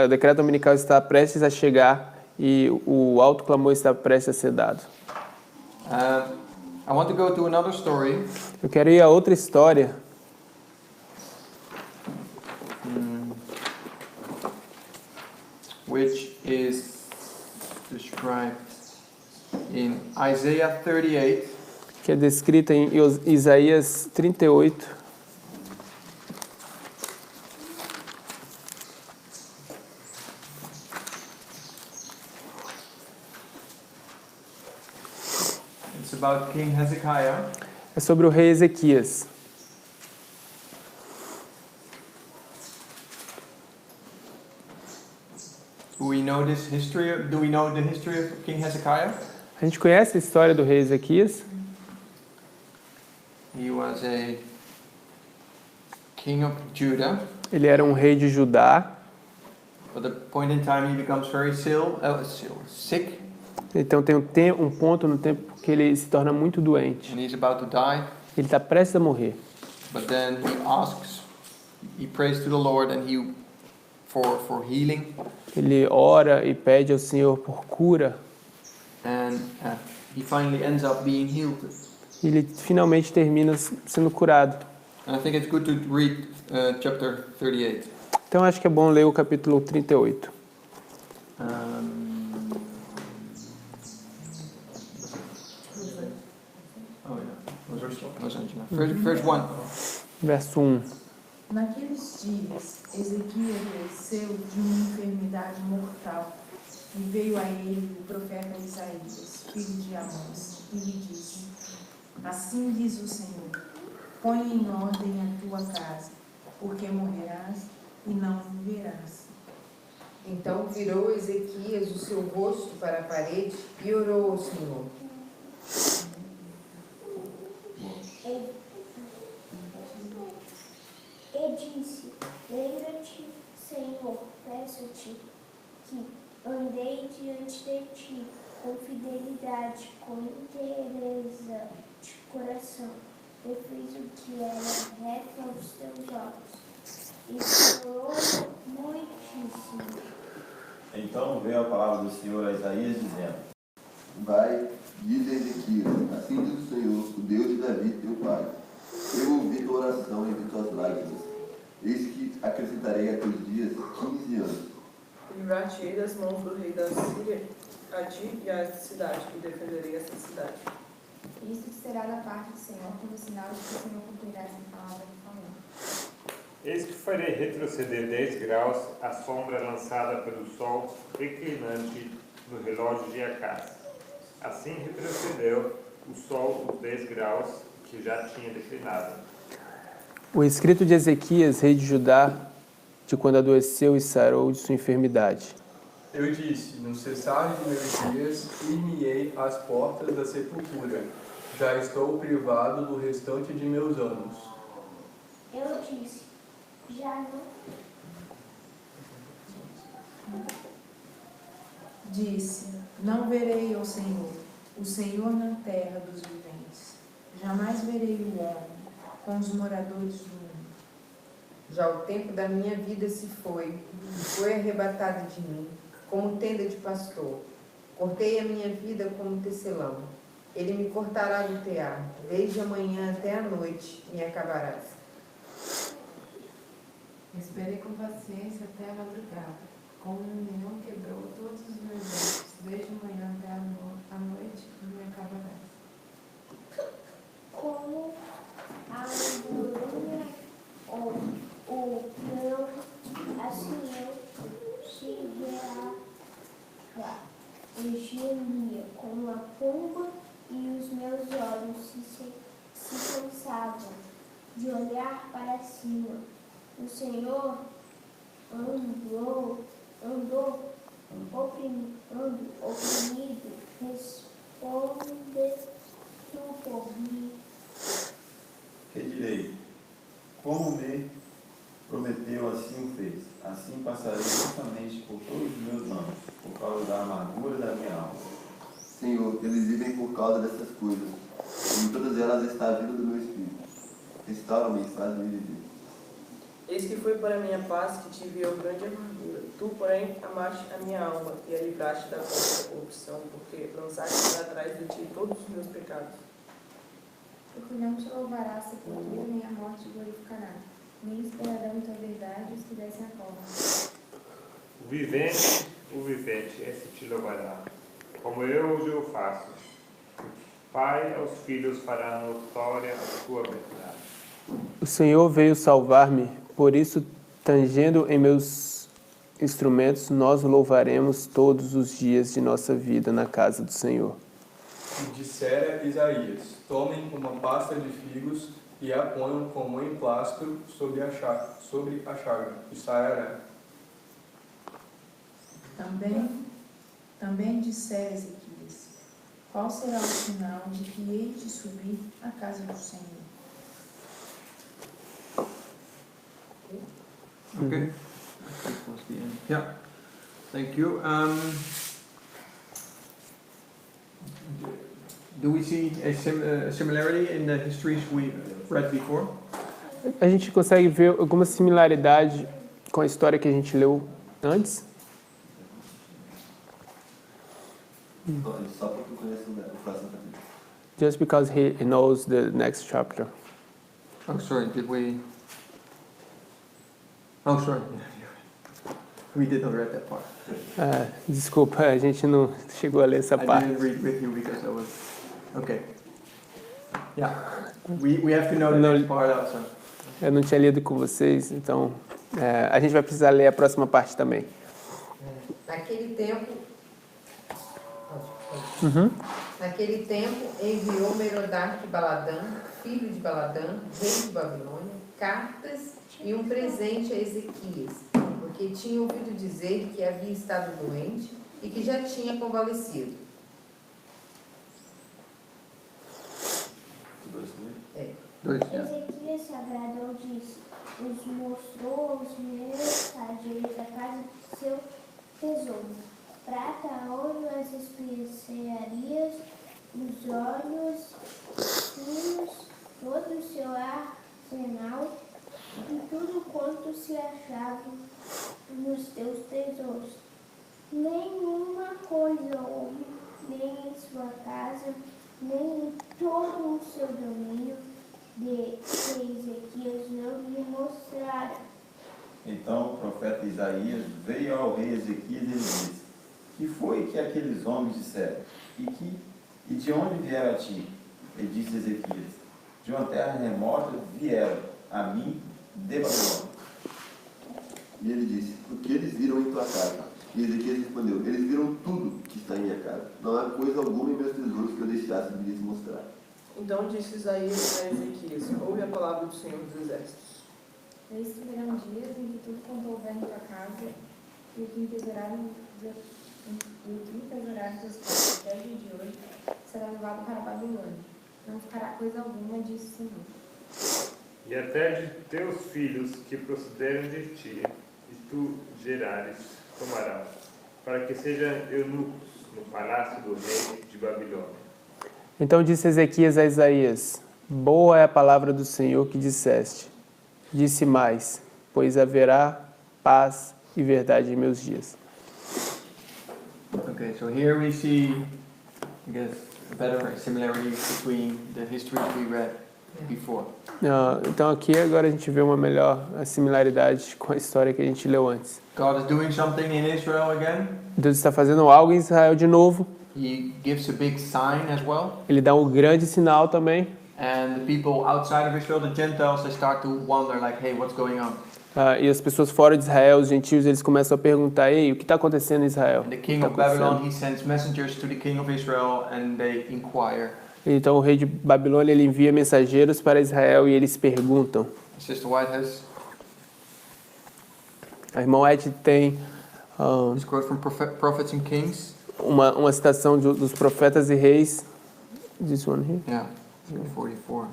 decreto dominical está prestes a chegar e o alto clamor está prestes a ser dado. I want to go to another story. Eu quero ir a outra história, Which is described in Isaiah 38. que é descrita em Isaías 38. It's about King Hezekiah. É sobre o rei Ezequias. Do we know the history of King Hezekiah? A gente conhece a história do rei Ezequias? He was a king of Judah. Ele era um rei de Judá. But at a point in time he becomes very sick, Então tem um ponto no tempo que ele se torna muito doente. and he's about to die. Ele está prestes a morrer. But then he prays to the Lord and for healing, Ele ora e pede ao Senhor por cura. and he finally ends up being healed. E ele finalmente termina sendo curado. And I think it's good to read chapter 38. Então acho que é bom ler o capítulo 38. Verse 1. Verso 1. Naqueles dias, Ezequias adoeceu de uma enfermidade mortal, e veio a ele o profeta Isaías, filho de Amós, e lhe disse: Assim diz o Senhor, põe em ordem a tua casa, porque morrerás e não viverás. Então virou Ezequias o seu rosto para a parede e orou ao Senhor. E disse: Lembra-te, Senhor, peço-te que andei diante de ti com fidelidade, com inteireza de coração. Eu fiz o que era reto aos teus olhos. E chorou muitíssimo. Então veio a palavra do Senhor a Isaías, dizendo: Vai, diz Ezequias, assim diz o Senhor, o Deus de Davi, teu pai. Eu ouvi tua oração e vi tuas lágrimas. Eis que acrescentarei a teus dias 15 anos. Livrar-te-ei das mãos do rei da Síria, a ti e a esta cidade, e defenderei esta cidade. Isto será da parte do Senhor, como sinal de que o Senhor cumprirá essa palavra que falou. Eis que farei retroceder 10 graus a sombra lançada pelo sol reclinante no relógio de Acás. Assim retrocedeu o sol os 10 graus que já tinha declinado. O escrito de Ezequias, rei de Judá, de quando adoeceu e sarou de sua enfermidade. Eu disse, no cessar de meus dias, ir-me-ei às portas da sepultura. Já estou privado do restante de meus anos. Eu disse: Já não. Disse: Não verei o Senhor na terra dos viventes. Jamais verei o homem, com os moradores do mundo. Já o tempo da minha vida se foi, e foi arrebatado de mim, como tenda de pastor. Cortei a minha vida como tecelão. Ele me cortará do tear, desde a manhã até a noite me acabarás. Esperei com paciência até a madrugada. Como um leão quebrou todos os meus ossos, desde a manhã até a noite me acabarás. Como a angústia ou o não, assim eu se gemia como a pomba e os meus olhos se cansavam de olhar para cima. O Senhor andou oprimido, responde tu por mim. Que direi? Como me prometeu, assim o fez. Assim passarei justamente por todos os meus anos, por causa da amargura da minha alma. Senhor, eles vivem por causa dessas coisas. Em todas elas está a vida do meu espírito. Restaura-me e faz-me viver. Eis que foi para a minha paz que tive eu grande amargura. Tu, porém, amaste a minha alma e a livraste da conta da corrupção, porque lançaste para trás de ti todos os meus pecados. Porque não te louvará a sepultura, nem a morte glorificará, nem esperarão tua verdade os que descem a cova. O vivente, esse te louvará, como eu hoje o faço. Pai aos filhos fará notória a tua verdade. O Senhor veio salvar-me, por isso, tangendo em meus instrumentos, nós o louvaremos todos os dias de nossa vida na casa do Senhor. E dissera Isaías: tomem uma pasta de figos e a ponham como emplastro sobre a chaga, e sarará. Também dissera Ezequias: qual será o sinal de que hei de subir à casa do Senhor? Okay. That was the end. Yeah. Thank you. Do we see a similarity in the histories we read before? A gente consegue ver alguma similaridade com a história que a gente leu antes? Só porque eu conheço o próximo capítulo. Just because he knows the next chapter. Oh, sorry. Did we? Oh, sorry. We did not read that part. Desculpa, a gente não chegou a ler essa I parte. didn't read with you because I was. Okay. Yeah. We have to know the next part also. Eu não tinha lido com vocês, então a gente vai precisar ler a próxima parte também. Naquele tempo enviou Merodach-Baladã, filho de Baladã, rei de Babilônia, cartas e um presente a Ezequias, porque tinha ouvido dizer que havia estado doente e que já tinha convalescido. Ezequias se agradou disso, os mostrou aos mensageiros da casa de seu tesouro, prata, ouro, as especiarias, os óleos finos, todo o seu arsenal e tudo quanto se achava nos teus tesouros. Nenhuma coisa houve, nem em sua casa, nem em todo o seu domínio, de que Ezequias não lhe mostrara. Então o profeta Isaías veio ao rei Ezequias e lhe disse: que foi que aqueles homens disseram? E de onde vieram a ti? E disse Ezequias: de uma terra remota vieram a mim de Babilônia. E ele disse: o que eles viram em tua casa? E Ezequias respondeu: eles viram tudo que está em minha casa. Não há coisa alguma em meus tesouros que eu deixasse de lhes mostrar. Então disse Isaías a Ezequias: ouve a palavra do Senhor dos Exércitos. Eis que virão dias em que tudo quanto houver em tua casa, e o que entesourar teus pais até o dia de hoje, será levado para a Babilônia. Não ficará coisa alguma, disse o Senhor. E até de teus filhos que procederam de ti, e tu gerares, tomarão, para que sejam eunucos no palácio do rei de Babilônia. Então disse Ezequias a Isaías: Boa é a palavra do Senhor que disseste. Disse mais, pois haverá paz e verdade em meus dias. Okay, so here we see, I guess, a better similarity between the histories we read before. Então aqui agora a gente vê uma melhor similaridade com a história que a gente leu antes. God is doing something in Israel again. Deus está fazendo algo em Israel de novo. He gives a big sign as well. Ele dá um grande sinal também. And the people outside of Israel, the Gentiles, they start to wonder like, hey, what's going on? E as pessoas fora de Israel, os gentios, eles começam a perguntar, ei, o que está acontecendo em Israel? And the king of Babylon, he sends messengers to the king of Israel and they inquire. Então o rei de Babilônia, ele envia mensageiros para Israel e eles perguntam. Sister Whitehouse. A irmã White tem This quote from Prophets and Kings. uma citação dos profetas e reis. This one here? Yeah, 344.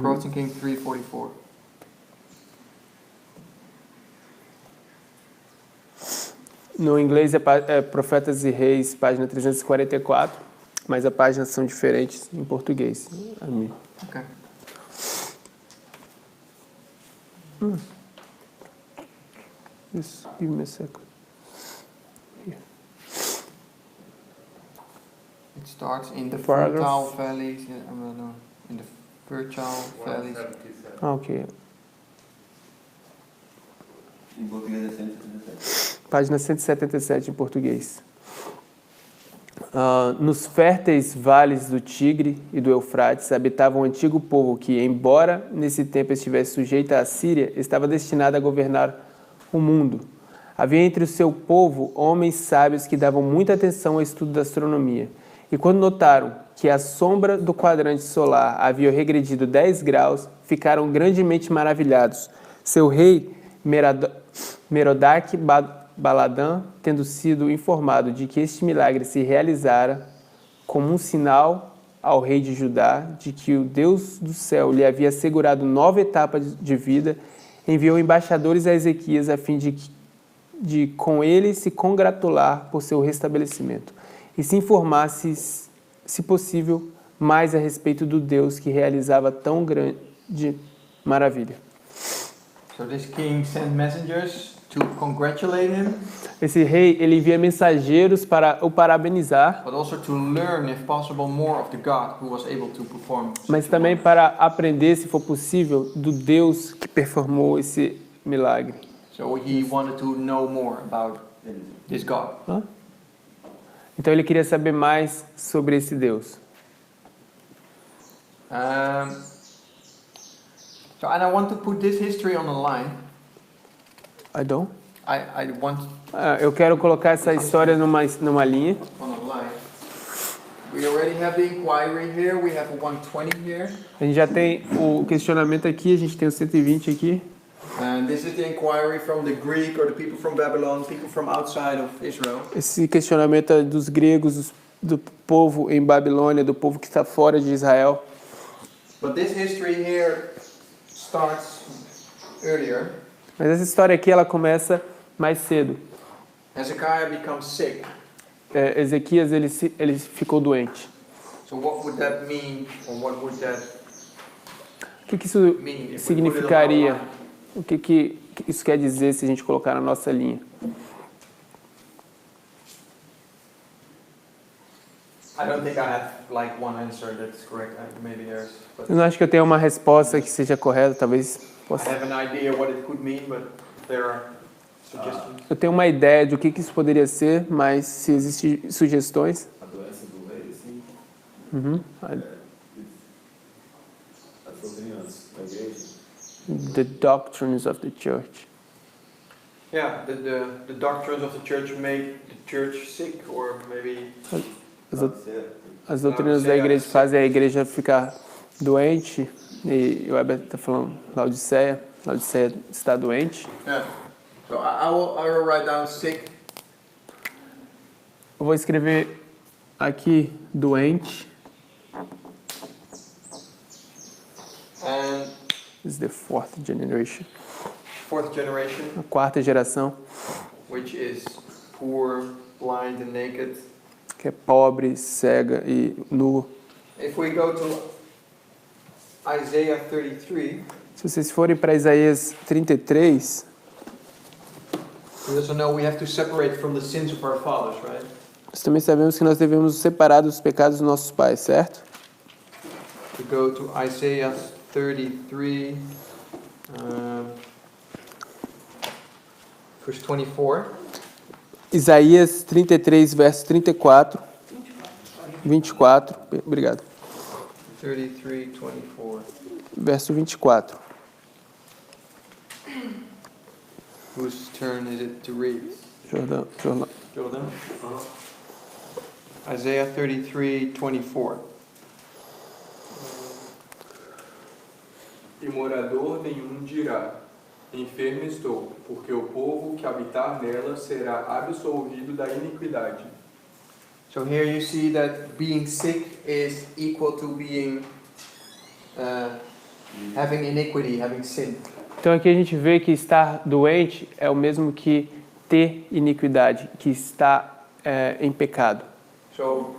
Prophets and Kings 3:44. No inglês é Profetas e Reis, página 344, mas as páginas são diferentes em português. Okay. Just give me a second. It starts in the Paragraph. fertile valleys. No, in the fertile valleys. 177. Ok. Em português é 177. Página 177 em português. Nos férteis vales do Tigre e do Eufrates habitava um antigo povo que, embora nesse tempo estivesse sujeito à Síria, estava destinado a governar o mundo. Havia entre o seu povo homens sábios que davam muita atenção ao estudo da astronomia. E quando notaram que a sombra do quadrante solar havia regredido 10 graus, ficaram grandemente maravilhados. Seu rei, Merodach Baladã, tendo sido informado de que este milagre se realizara como um sinal ao rei de Judá de que o Deus do céu lhe havia assegurado nova etapa de vida, enviou embaixadores a Ezequias a fim de com ele se congratular por seu restabelecimento e se informasse, se possível, mais a respeito do Deus que realizava tão grande maravilha. So this king sent messengers to congratulate him, Esse rei, ele envia mensageiros para o parabenizar, but also to learn, if possible, more of the God who was able to perform. mas também para aprender, se for possível, do Deus que performou esse milagre. So he wanted to know more about this God. Então ele queria saber mais sobre esse Deus. So, and I want to put this history on the line. I don't? I want Eu quero colocar essa história numa linha. on the line. We already have the inquiry here. We have a 120 here. A gente já tem o questionamento aqui, a gente tem o 120 aqui. And this is the inquiry from the Greek or the people from Babylon, people from outside of Israel. Esse questionamento é dos gregos, do povo em Babilônia, do povo que está fora de Israel. But this history here starts earlier. Mas essa história aqui, ela começa mais cedo. Hezekiah becomes sick. Ezequias, ele ficou doente. So what would that mean, or what would that O que isso mean if we put it on our significaria? line? O que isso quer dizer se a gente colocar na nossa linha? I don't think I have like one answer that's correct. Maybe there's. But Eu não acho que eu tenha uma resposta que seja correta, talvez I possa. have an idea what it could mean, but there are suggestions. Eu tenho uma ideia de o que isso poderia ser, mas se existem sugestões. A doença do rei, sim. Uhum. As doutrinas da igreja. The doctrines of the church. Yeah, the doctrines of the church make the church sick, or maybe. As doutrinas da igreja fazem a igreja ficar doente. E o Weber está falando Laodiceia está doente. Yeah. So I will write down sick. Eu vou escrever aqui doente. And This is the fourth generation. fourth generation, A quarta geração, which is poor, blind, and naked. que que é pobre, cega e nu. If we go to Isaiah 33, Se vocês forem para Isaías 33, we also know we have to separate from the sins of our fathers, right? nós também sabemos que nós devemos nos separar dos pecados dos nossos pais, certo? We go to Isaiah 33, verse 24. Isaías 33, verso 34, 24, obrigado, 33, 24. verso 24. Whose turn is it to read? Jordão. Jordan? Isaiah 33, 24. E morador nenhum dirá, enfermo estou, porque o povo que habitar nela será absolvido da iniquidade. So here you see that being sick is equal to being having iniquity, having sin. Então aqui a gente vê que estar doente é o mesmo que ter iniquidade, que está em pecado. So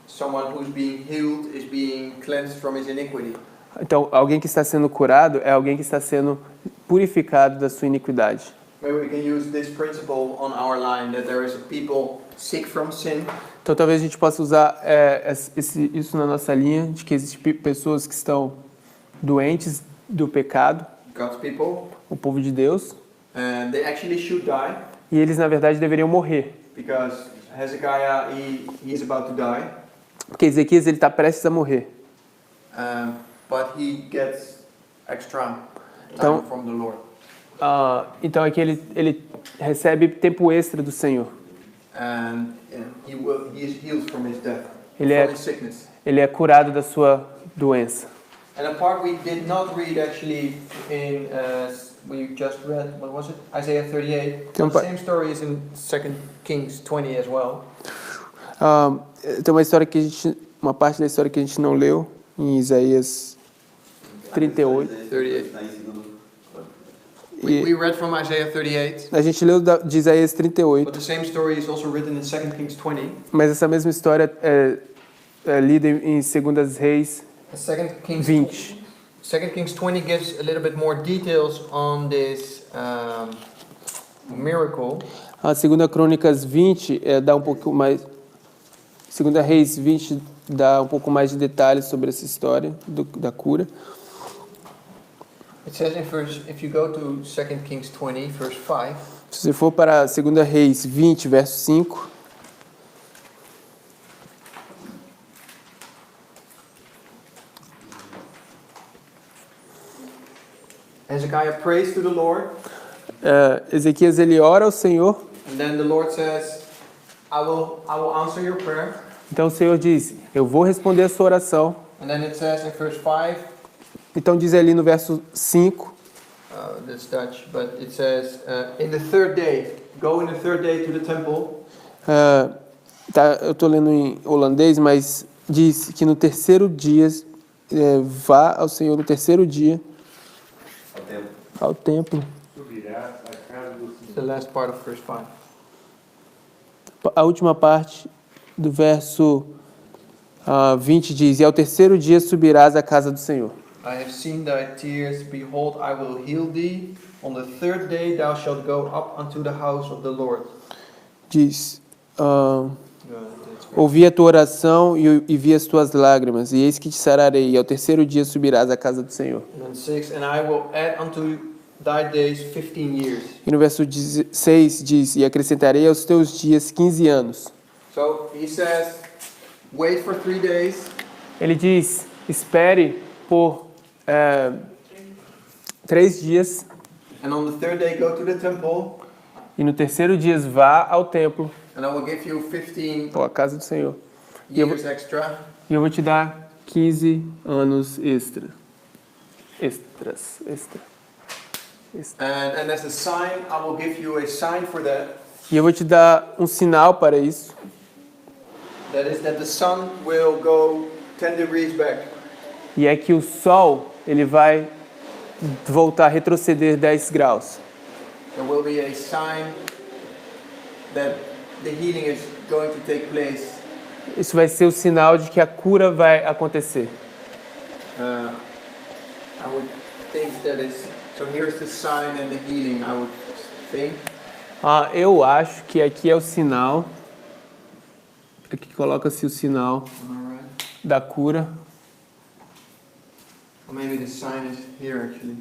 someone who's being healed is being cleansed from his iniquity. Então alguém que está sendo curado é alguém que está sendo purificado da sua iniquidade. Maybe we can use this principle on our line, that there is people sick from sin. Então talvez a gente possa usar isso na nossa linha, de que existem pessoas que estão doentes do pecado, God's people, o povo de Deus, and they actually should die, e eles na verdade deveriam morrer. because Hezekiah, he is about to die, Porque Ezequias ele está prestes a morrer. but he gets extra time Então- from the Lord. Então aqui ele recebe tempo extra do Senhor. And he is healed from his death, Ele from é, his sickness. ele é curado da sua doença. And a part we did not read actually in, we just read, what was it? Isaiah 38. Tem The same story is in 2 Kings 20 as well. Tem uma parte da história que a gente não leu em Isaías 38. 38. Está em segundo. We read from Isaiah 38, A gente leu de Isaías 38, but the same story is also written in 2 Kings 20. mas essa mesma história é lida em 2 Reis 2 Kings 20. 2 Kings 20 gives a little bit more details on this miracle. A 2 Crônicas 20 dá um pouco mais. 2 Reis 20 dá um pouco mais de detalhes sobre essa história da cura. It says if you go to 2 Kings 20, verse 5, Se você for para 2 Reis 20, verso 5, Hezekiah prays to the Lord, Ezequias ele ora ao Senhor. and then the Lord says, I will answer your prayer. Então o Senhor diz: eu vou responder a sua oração. And then it says in verse 5, Então diz ali no verso 5, that's Dutch, but it says, in the third day, go in the third day to the temple, eu estou lendo em holandês, mas diz que no terceiro dia, vá ao Senhor no terceiro dia, ao templo. Subirá à casa do the last part of verse 5. A última parte do verso 20 diz: e ao terceiro dia subirás à casa do Senhor. I have seen thy tears, behold, I will heal thee. On the third day thou shalt go up unto the house of the Lord. Diz: ouvi a tua oração e vi as tuas lágrimas, e eis que te sararei, e ao terceiro dia subirás à casa do Senhor. And then 6, and I will add unto thy days 15 years. E no verso 6 diz: e acrescentarei aos teus dias 15 anos. So he says, wait for 3 days, Ele diz: espere por 3 dias, and on the third day go to the temple, e no terceiro dia vá ao templo, and I will give you 15 ou à casa do Senhor. E eu years extra. vou te dar 15 anos extra. Extra. And as a sign, I will give you a sign for that. E eu vou te dar um sinal para isso. That is that the sun will go 10 degrees back. E é que o sol, ele vai voltar a retroceder 10 graus. There will be a sign that the healing is going to take place Isso vai ser o sinal de que a cura vai acontecer. I would think that is, so here's the sign and the healing, I would think. Eu acho que aqui é o sinal. Aqui coloca-se o sinal Alright. da cura. Or maybe the sign is here actually.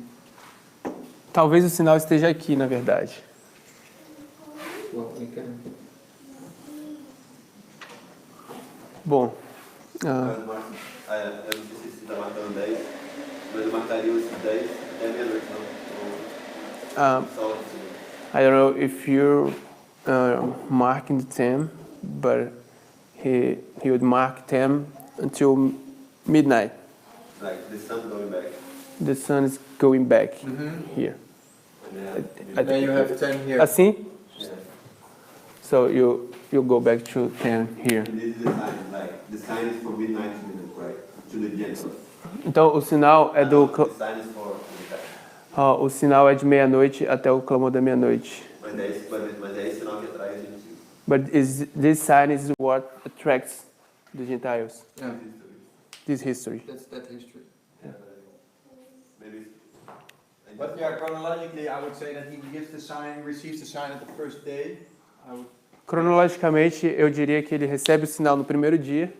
Talvez o sinal esteja aqui, na verdade. Well, we can. Bom, Eu não sei se você está marcando 10, mas eu marcaria os 10 até meia-noite, não? Só I don't know if you're marking the 10, but he would mark 10 until midnight. like the sun going back. The sun is going back here. And Then you have 10 here. Assim? yeah. So you go back to 10 here. And this is the sign, like the sign is for midnight to midnight, right? To the gentle. Então o sinal é do The sign is for the time. o sinal é de meia-noite até o clamor da meia-noite. Mas é esse sinal que atrai a gente. But this sign is what attracts the Gentiles. Yeah, This history. that's that history. Maybe. But yeah, chronologically, I would say that he gives the sign, receives the sign at the first day. I would, Cronologicamente, eu diria que ele recebe o sinal no primeiro dia.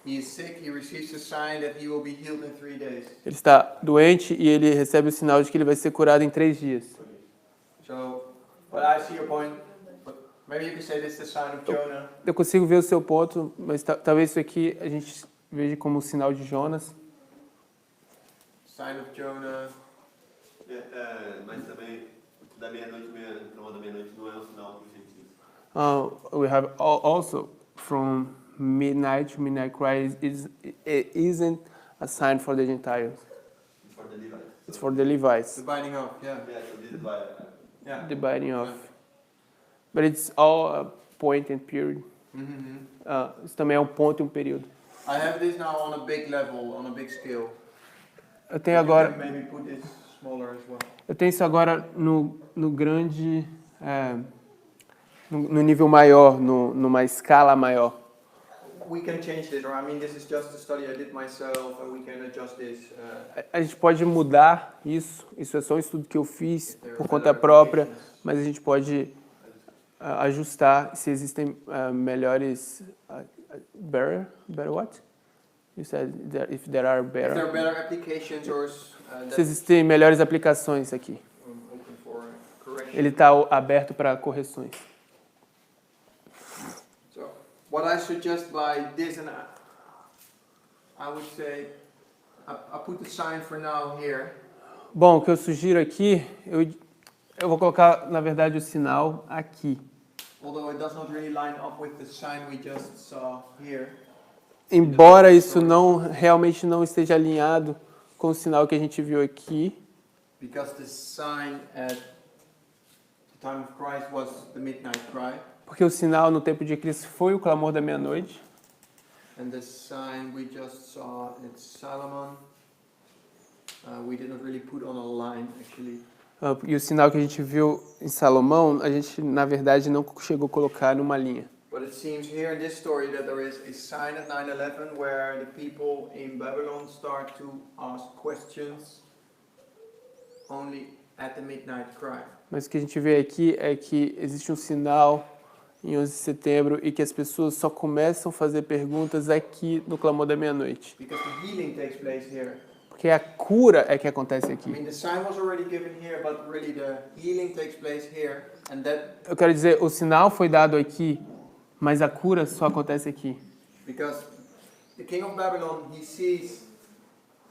he is sick, he receives the sign that he will be healed in 3 days. Ele está doente e ele recebe o sinal de que ele vai ser curado em 3 dias. So, but I see your point. But maybe you could say this is the sign of Jonah. Eu consigo ver o seu ponto, mas talvez isso aqui a gente veja como o sinal de Jonas. Sign of Jonah. Mas também da meia-noite, da meia-noite não é um sinal para os gentios. We have also from midnight to midnight cry isn't a sign for the Gentiles. For the Levites. It's for the Levites, The binding off, yeah. Yeah, so this is why. Yeah. the binding off. But it's all a point and period. Isso também é um ponto e um período. I have this now on a big level, on a big scale. Eu tenho agora, You can maybe put this smaller as well. eu tenho isso agora no grande, no nível maior, numa escala maior. We can change this, or I mean, this is just a study I did myself, and we can adjust this. A gente pode mudar isso. Isso é só um estudo que eu fiz por conta própria, mas a gente pode ajustar se existem melhores. Better what? You said that if there are If there are better. better applications, or Se existem melhores aplicações aqui. I'm open for correction. Ele está aberto para correções. So, what I suggest by this, and I would say, I put the sign for now here. Bom, o que eu sugiro aqui, eu vou colocar, na verdade, o sinal aqui. Although it does not really line up with the sign we just saw here. Embora isso realmente não esteja alinhado com o sinal que a gente viu aqui, Because the sign at the time of Christ was the midnight cry, porque o sinal no tempo de Cristo foi o clamor da meia-noite, and the sign we just saw at Solomon, we did not really put on a line actually. e o sinal que a gente viu em Salomão, a gente, na verdade, não chegou a colocar numa linha. But it seems here in this story that there is a sign at 9/11 where the people in Babylon start to ask questions only at the midnight cry. Mas o que a gente vê aqui é que existe um sinal em 11 de setembro e que as pessoas só começam a fazer perguntas aqui no clamor da meia-noite. Because the healing takes place here. Porque a cura é que acontece I aqui. mean, the sign was already given here, but really the healing takes place here, and that Eu quero dizer, o sinal foi dado aqui, mas a cura só acontece aqui. because the king of Babylon, he sees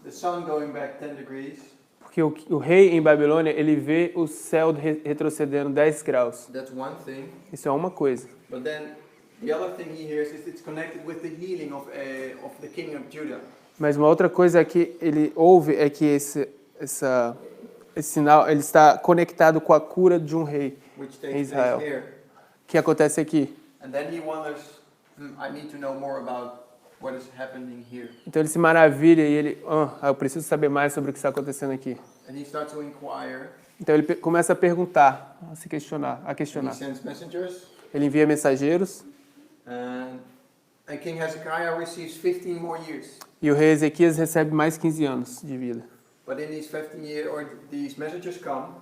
the sun going back 10 degrees. Porque o rei em Babilônia, ele vê o céu retrocedendo 10 graus. That's one thing. Isso é uma coisa. But then the other thing he hears is it's connected with the healing of the king of Judah. Mas uma outra coisa que ele ouve é que esse sinal ele está conectado com a cura de um rei Which em takes Israel, place here. que acontece aqui. And then he wonders, I need to know more about what is happening here. Então ele se maravilha e ele, eu preciso saber mais sobre o que está acontecendo aqui. And he starts to inquire. Então ele começa a perguntar, a se questionar, a And he questionar. sends messengers. Ele envia mensageiros And King Hezekiah receives 15 more years. E o rei Ezequias recebe mais 15 anos de vida. But in these 15 years, or these messages come,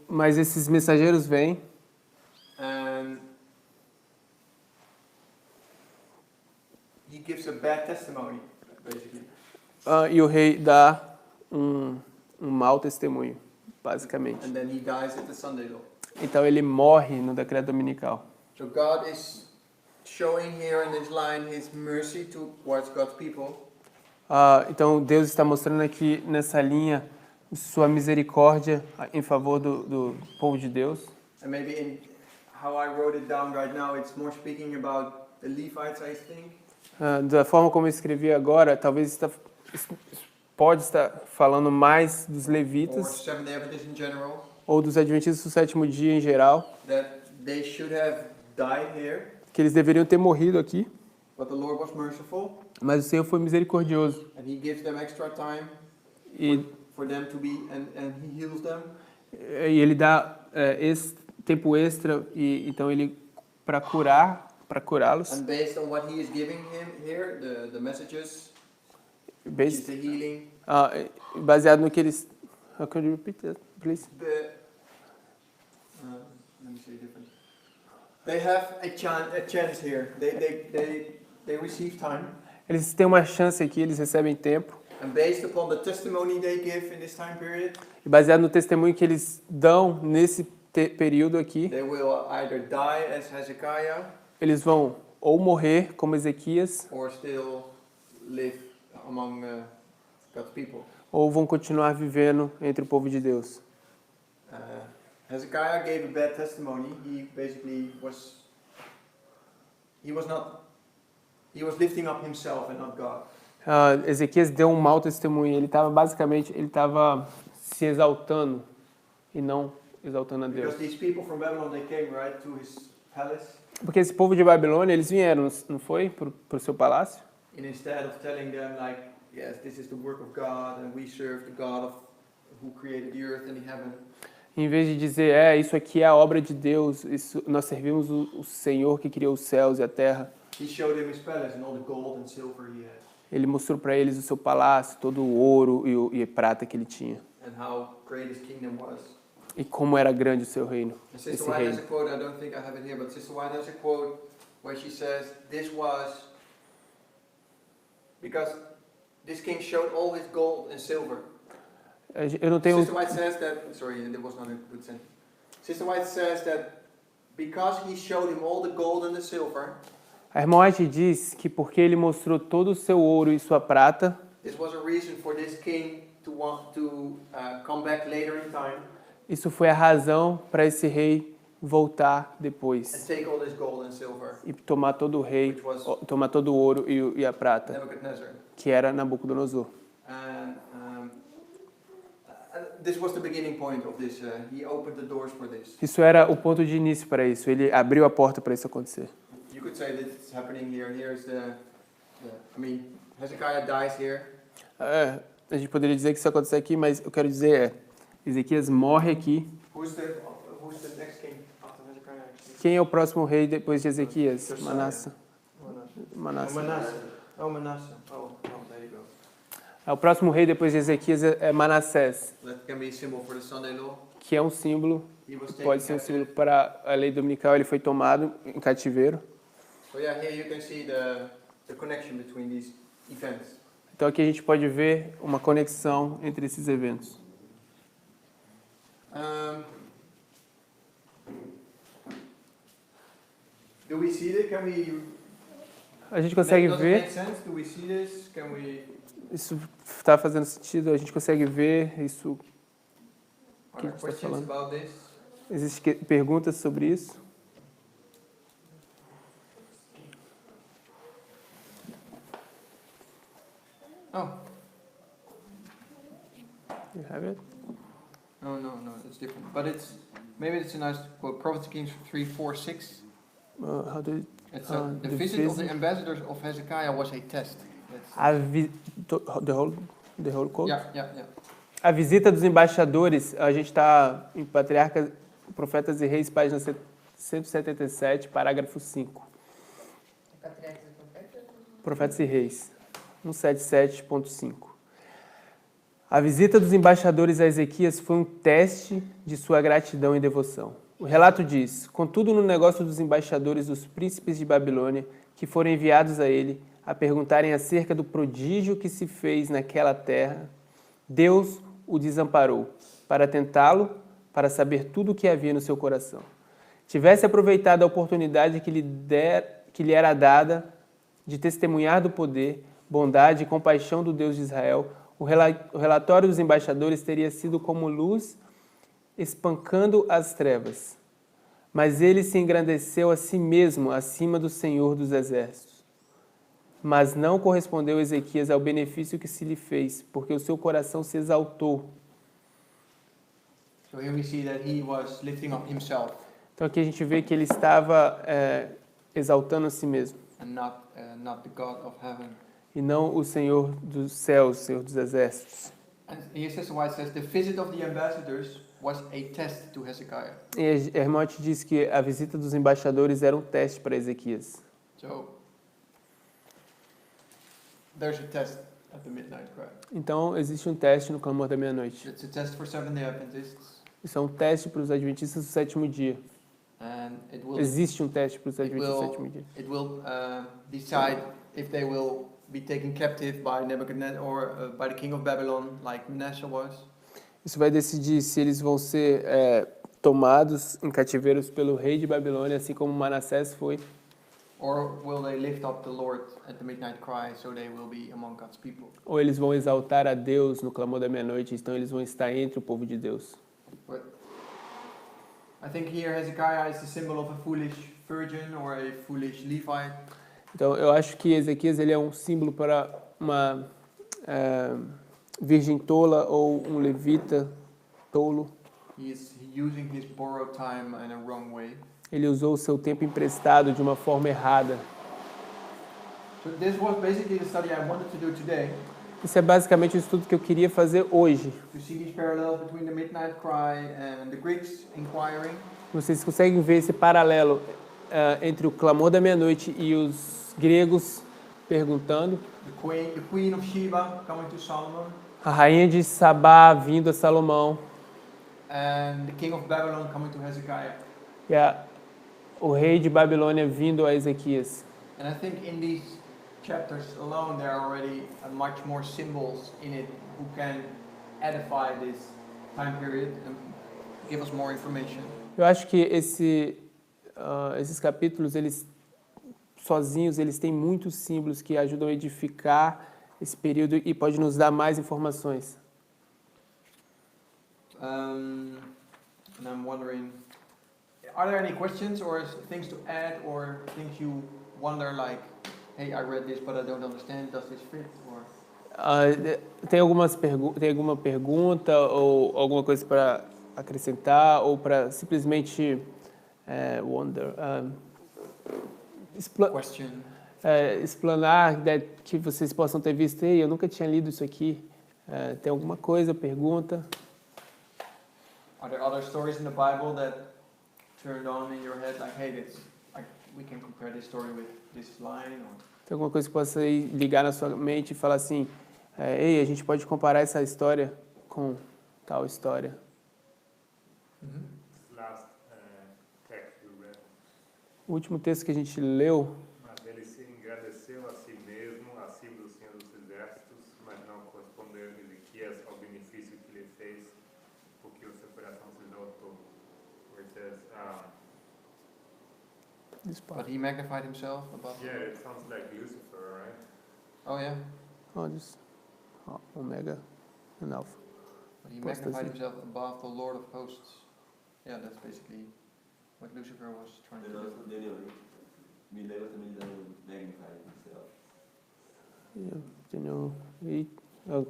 Mas esses mensageiros vêm and he gives a bad testimony, basically. E o rei dá um mau testemunho, basicamente. And then he dies at the Sunday law. Então ele morre no decreto dominical. So God is showing here in this line his mercy towards God's people. Então Deus está mostrando aqui nessa linha sua misericórdia em favor do povo de Deus. And maybe in how I wrote it down right now, it's more speaking about the Levites, I think. Da forma como eu escrevi agora, talvez pode estar falando mais dos Or levitas Seventh-day Adventists in general, ou dos adventistas do sétimo dia em geral, that they should have died here, que eles deveriam ter morrido aqui, but the Lord was merciful, mas o Senhor foi misericordioso and He gives them extra time e for them to be, and He heals them. ele dá tempo extra e então ele para curá-los. And based on what He is giving him here, the messages, which is the healing, Baseado no que eles. Can you repeat that, please? let me say different. They have a chance here. They receive time. Eles têm uma chance aqui, eles recebem tempo. And based upon the testimony they give in this time period, E baseado no testemunho que eles dão nesse período aqui, they will either die as Hezekiah eles vão ou morrer como Ezequias, or still live among God's people. ou vão continuar vivendo entre o povo de Deus. Hezekiah gave a bad testimony. He basically was lifting up himself and not God. Ezequias deu um mau testemunho. Ele estava se exaltando e não exaltando a Deus. Because these people from Babylon, they came right to his palace, Porque esse povo de Babilônia, eles vieram, não foi, para o seu palácio? and instead of telling them like, yes, this is the work of God, and we serve the God who created the earth and the heaven. Em vez de dizer, isso aqui é a obra de Deus, nós servimos o Senhor que criou os céus e a terra. He showed him his palace and all the gold and silver he had, Ele mostrou para eles o seu palácio, todo o ouro e a prata que ele tinha. and how great his kingdom was. E como era grande o seu reino, And Sister esse White has a reino. quote, I don't think I have it here, but Sister White has a quote where she says, because this king showed all his gold and silver. Eu não tenho... Sister White says that, sorry, that was not a good sentence. Sister White says that because he showed him all the gold and the silver, A irmã White diz que porque ele mostrou todo o seu ouro e sua prata, this was a reason for this king to want to come back later in time isso foi a razão para esse rei voltar and depois take all this gold and silver, e tomar todo o rei, which was tomar todo o ouro e a prata, Nebuchadnezzar. que era Nabucodonosor. And this was the beginning point of this. He opened the doors for this. Isso era o ponto de início para isso. Ele abriu a porta para isso acontecer. You could say that it's happening here. Here's Hezekiah dies here. A gente poderia dizer que isso aconteceu aqui, mas eu quero dizer Ezequias morre aqui. Who's the next king after Hezekiah? Quem é o próximo rei depois de Ezequias? Josiah. Manasseh. Manasseh. Oh, Manasseh. Oh, there you go. O próximo rei depois de Ezequias é Manassés, That can be a symbol for the Sunday law. que é um símbolo, He was taken pode ser um captive. símbolo para a lei dominical. Ele foi tomado em cativeiro. So yeah, here you can see the connection between these events. Então aqui a gente pode ver uma conexão entre esses eventos. Do we see that? Can we? A gente consegue Does it ver, make sense? Do we see this? Can we? isso está fazendo sentido, a gente consegue ver isso. Are there está questions falando? about this? Existem perguntas sobre isso? Oh. You have it? No, it's different. But maybe it's a nice quote. Prophets Kings 3:4-6. How do It's the the visit of the visit- ambassadors of Hezekiah was a test. the whole quote? Yeah. A visita dos embaixadores, a gente está em Patriarcas, Profetas e Reis, página 177, parágrafo 5. Profetas e Reis, 177.5. A visita dos embaixadores a Ezequias foi um teste de sua gratidão e devoção. O relato diz: contudo, no negócio dos embaixadores dos príncipes de Babilônia, que foram enviados a ele a perguntarem acerca do prodígio que se fez naquela terra, Deus o desamparou para tentá-lo, para saber tudo o que havia no seu coração. Tivesse aproveitado a oportunidade que lhe era dada de testemunhar do poder, bondade e compaixão do Deus de Israel, o relatório dos embaixadores teria sido como luz espancando as trevas. Mas ele se engrandeceu a si mesmo acima do Senhor dos Exércitos. Mas não correspondeu Ezequias ao benefício que se lhe fez, porque o seu coração se exaltou. So here we see that he was lifting up himself Então aqui a gente vê que ele estava exaltando a si mesmo, and not the God of heaven. e não o Senhor dos céus, o Senhor dos Exércitos. And here says why it says the visit of the ambassadors was a test to Hezekiah. E Hermote diz que a visita dos embaixadores era um teste para Ezequias. So there's a test at the midnight cry. Então existe um teste no clamor da meia-noite. It's a test for Seventh-day Adventists, Isso é um teste para os adventistas do sétimo dia. and it will Existe um teste para os adventistas do sétimo dia. decide if they will be taken captive by Nebuchadnezzar or by the king of Babylon, like Manasseh was, Isso vai decidir se eles vão ser tomados em cativeiros pelo rei de Babilônia, assim como Manassés foi, or will they lift up the Lord at the midnight cry, so they will be among God's people. ou eles vão exaltar a Deus no clamor da meia-noite, então eles vão estar entre o povo de Deus. But I think here Hezekiah is the symbol of a foolish virgin or a foolish Levite. Então eu acho que Ezequias ele é um símbolo para uma virgem tola ou um levita tolo. He is using his borrowed time in a wrong way. Ele usou o seu tempo emprestado de uma forma errada. So this was basically the study I wanted to do today, Isso é basicamente o estudo que eu queria fazer hoje. to see these parallels between the midnight cry and the Greeks inquiring. Vocês conseguem ver esse paralelo entre o clamor da meia-noite e os gregos perguntando, The queen of Sheba coming to Solomon, a rainha de Sabá vindo a Salomão and the king of Babylon coming to Hezekiah. e o rei de Babilônia vindo a Ezequias. And I think in these chapters alone there are already much more symbols in it who can edify this time period and give us more information. Eu acho que esses capítulos, eles sozinhos, eles têm muitos símbolos que ajudam a edificar esse período e pode nos dar mais informações. And I'm wondering, are there any questions or things to add or things you wonder like, hey, I read this but I don't understand, does this fit? Or Tem alguma pergunta ou alguma coisa para acrescentar ou para simplesmente question? explanar que vocês possam ter visto, ei, eu nunca tinha lido isso aqui. Tem alguma coisa, pergunta? Are there other stories in the Bible that turned on in your head like, hey, we can compare this story with this line? Or Tem alguma coisa que possa ligar na sua mente e falar assim, ei, a gente pode comparar essa história com tal história. Last text we read. O último texto que a gente leu, Mas ele se engrandeceu a si mesmo, acima do Senhor dos Exércitos, mas não correspondeu a Ezequias ao benefício que lhe fez, porque o seu coração se exaltou. Where it says, but he magnified himself above. yeah, it sounds like Lucifer, right? Oh yeah, Omega and Alpha. but he Apostasy. magnified himself above the Lord of hosts. Yeah, that's basically what Lucifer was trying to do. Nosso Daniel, me lembra também da Magnify himself. Daniel, e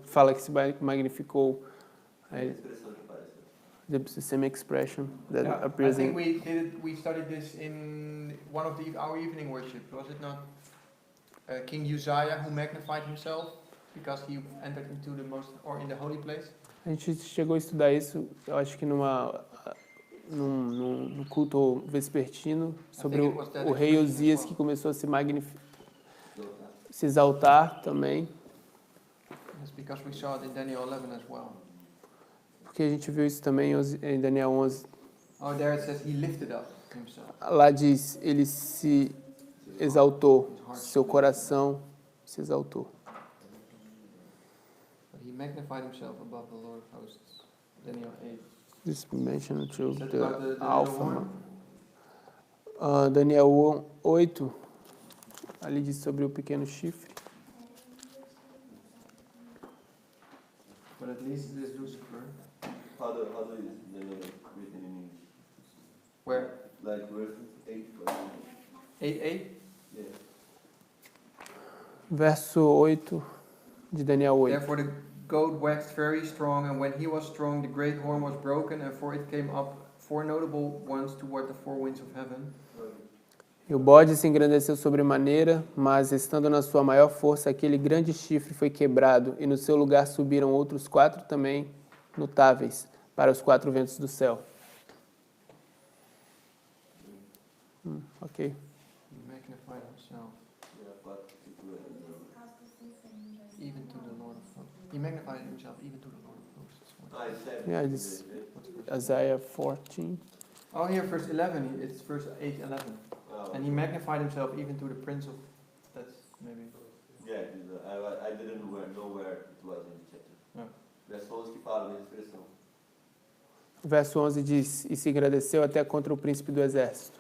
fala que se magnificou. É a expressão que apareceu. The same expression that Yeah, I appears think in... we studied this in one of our evening worship, was it not? King Uzziah who magnified himself because he entered into the in the holy place. A gente chegou a estudar isso, eu acho que num culto vespertino, sobre o rei Uzias que começou a se se exaltar também, It's because we saw it in Daniel 11 as well. porque a gente viu isso também em Daniel 11. Oh, there it says he lifted up himself. Lá diz, ele se exaltou, seu coração se exaltou. But he magnified himself above the Lord of hosts. Daniel 8. This mention to Is that about the the little Alpha. horn? Daniel 8, ali diz sobre o pequeno chifre. But at least it is Lucifer. How do you written in English? Where? Like verse 8. 8:8? Yeah. Verso 8 de Daniel 8. Therefore the goat waxed very strong, and when he was strong, the great horn was broken, and for it came up 4 notable ones toward the 4 winds of heaven. E o bode se engrandeceu sobremaneira, mas estando na sua maior força, aquele grande chifre foi quebrado, e no seu lugar subiram outros 4 também notáveis, para os 4 ventos do céu. Ok. He magnified himself even to the Lord of hosts. He magnified himself even to the Lord of hosts. Yeah, this Isaiah 14. Oh, here, verse 11. It's verse 8:11. And he magnified himself even to the prince of... That's maybe... Yeah, I didn't know where it was in the chapter. Yeah. Verso 11 que fala a mesma expressão. O verso 11 diz, e se engrandeceu até contra o príncipe do exército.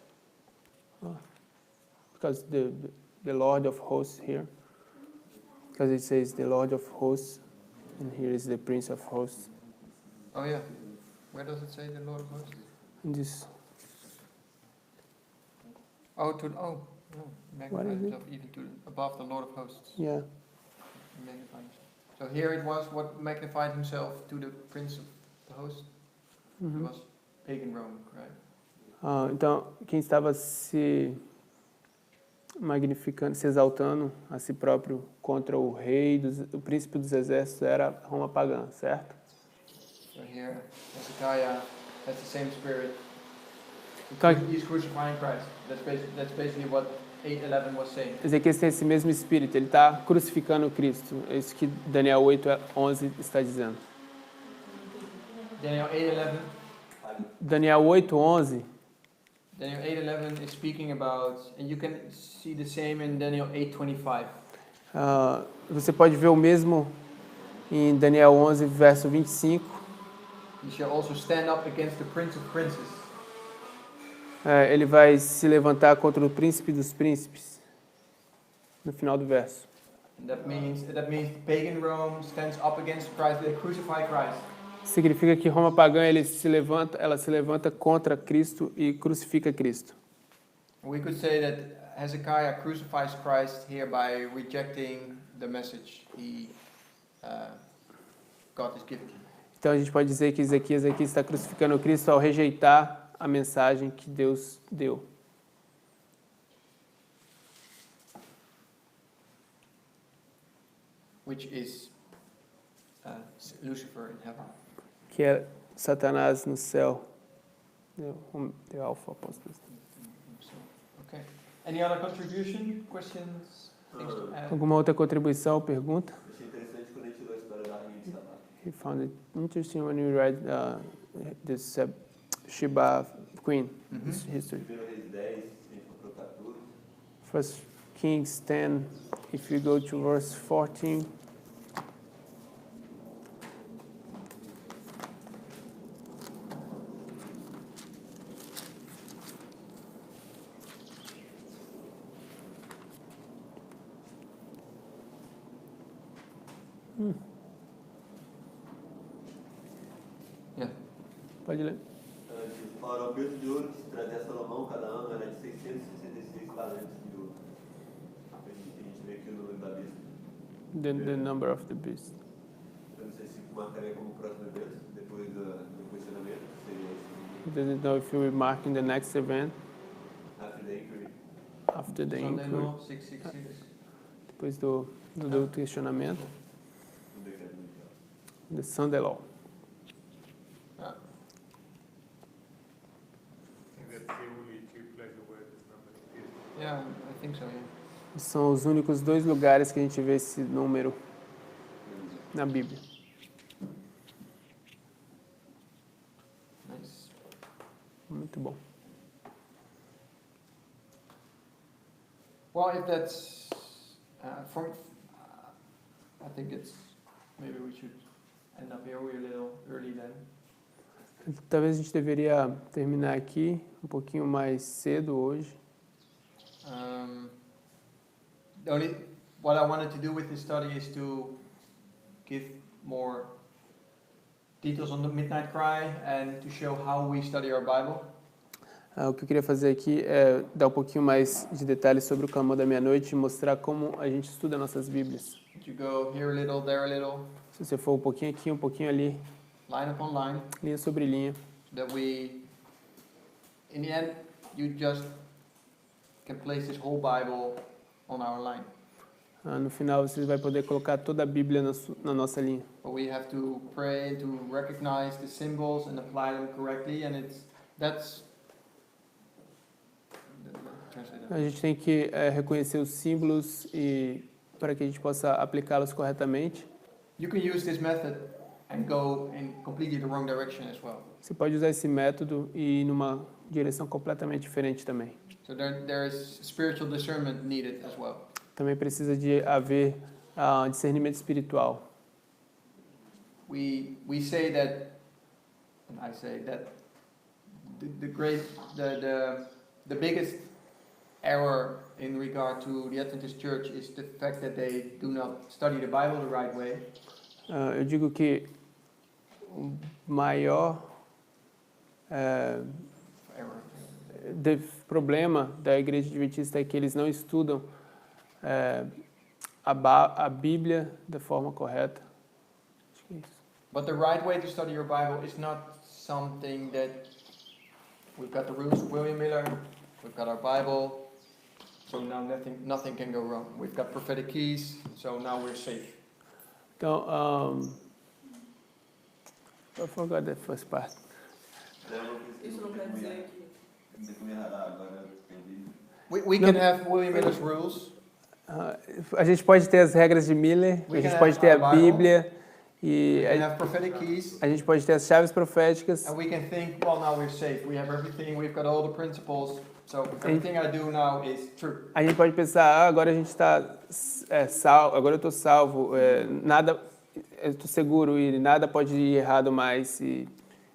Because the Lord of hosts here. Because it says the Lord of hosts, and here is the Prince of hosts. Oh, yeah. Where does it say the Lord of hosts? And this, Oh, no. What Magnified is it? himself even to above the Lord of hosts. yeah. He magnified himself. So here it was what magnified himself to the prince of the host. It Uhum. was pagan Rome, right? Então, quem estava se magnificando, se exaltando a si próprio contra o rei, o príncipe dos exércitos, era Roma pagã, certo? So here, Hezekiah has the same spirit. Então, He's crucifying Christ. That's basically what 8:11 was saying. Ezequiel tem esse mesmo espírito, ele está crucificando Cristo. É isso que Daniel 8:11 está dizendo. Daniel 8:11. Daniel 8:11 Daniel 8:11 is speaking about, and you can see the same in Daniel 8:25. você pode ver o mesmo em Daniel 11, verso 25. He shall also stand up against the prince of princes. Ele vai se levantar contra o príncipe dos príncipes, no final do verso. And that means pagan Rome stands up against Christ. They crucify Christ. Significa que Roma pagã ela se levanta contra Cristo e crucifica Cristo. We could say that Hezekiah crucifies Christ here by rejecting the message God is giving. Então a gente pode dizer que Ezequias aqui está crucificando Cristo ao rejeitar a mensagem que Deus deu. Which is Lucifer in heaven. Que é Satanás no céu. The Alpha Apostles. Okay. Any other contribution, questions, things to add? Alguma outra contribuição ou pergunta? Achei interessante quando a gente leu a história da rainha de Sabá. He found it interesting when you read this Sheba Queen, this history. Primeiro Reis 10, a gente for pro 14. First Kings 10, if you go to verse 14. Yeah. Pode ler. Ora, o peso de ouro que se trazia a Salomão cada ano era de 666 talentos de ouro. A gente vê aqui o número da besta. The number of the beast. Eu não sei se marcaria como próximo evento, depois do questionamento, seria esse. He doesn't know if you will mark in the next event, After the inquiry. after the Sunday inquiry, law 666. depois do questionamento, No decreto mundial. the Sunday law. Let's see, will you pleasure where this number is? Yeah, I think so. Yeah. São os únicos 2 lugares que a gente vê esse número na Bíblia. Nice. Muito bom. Well, if that's I think it's maybe we should end up here. We're a little early then. Talvez a gente deveria terminar aqui um pouquinho mais cedo hoje. What I wanted to do with this study is to give more details on the midnight cry and to show how we study our Bible. O que eu queria fazer aqui é dar um pouquinho mais de detalhes sobre o clamor da meia-noite e mostrar como a gente estuda nossas Bíblias. You go here a little, there a little, Se você for um pouquinho aqui, um pouquinho ali, line upon line, linha sobre linha, that we, in the end, you just can place this whole Bible on our line. no final você vai poder colocar toda a Bíblia na nossa linha. But we have to pray to recognize the symbols and apply them correctly, and that's. A gente tem que reconhecer os símbolos e para que a gente possa aplicá-los corretamente. You can use this method and go in completely the wrong direction as well. Você pode usar esse método e ir numa direção completamente diferente também. So there is spiritual discernment needed as well. Também precisa de haver discernimento espiritual. We say that, and I say that the biggest error in regard to the Adventist Church is the fact that they do not study the Bible the right way. Eu digo que o maior problema da Igreja Adventista é que eles não estudam a Bíblia da forma correta. Acho que é isso. But the right way to study your Bible is not something that we've got the rules of William Miller, we've got our Bible, so now nothing can go wrong. We've got prophetic keys, so now we're safe. Então, I forgot the first part. Isso não quer dizer que We can have William Miller's rules. A gente pode ter as regras de Miller, a gente pode ter a Bíblia e We can have prophetic keys. a gente pode ter as chaves proféticas. And we can think, well, now we're safe. We have everything. We've got all the principles. So everything I do now is true. A gente pode pensar, agora a gente está salvo, agora eu estou salvo, nada, eu estou seguro e nada pode ir errado mais e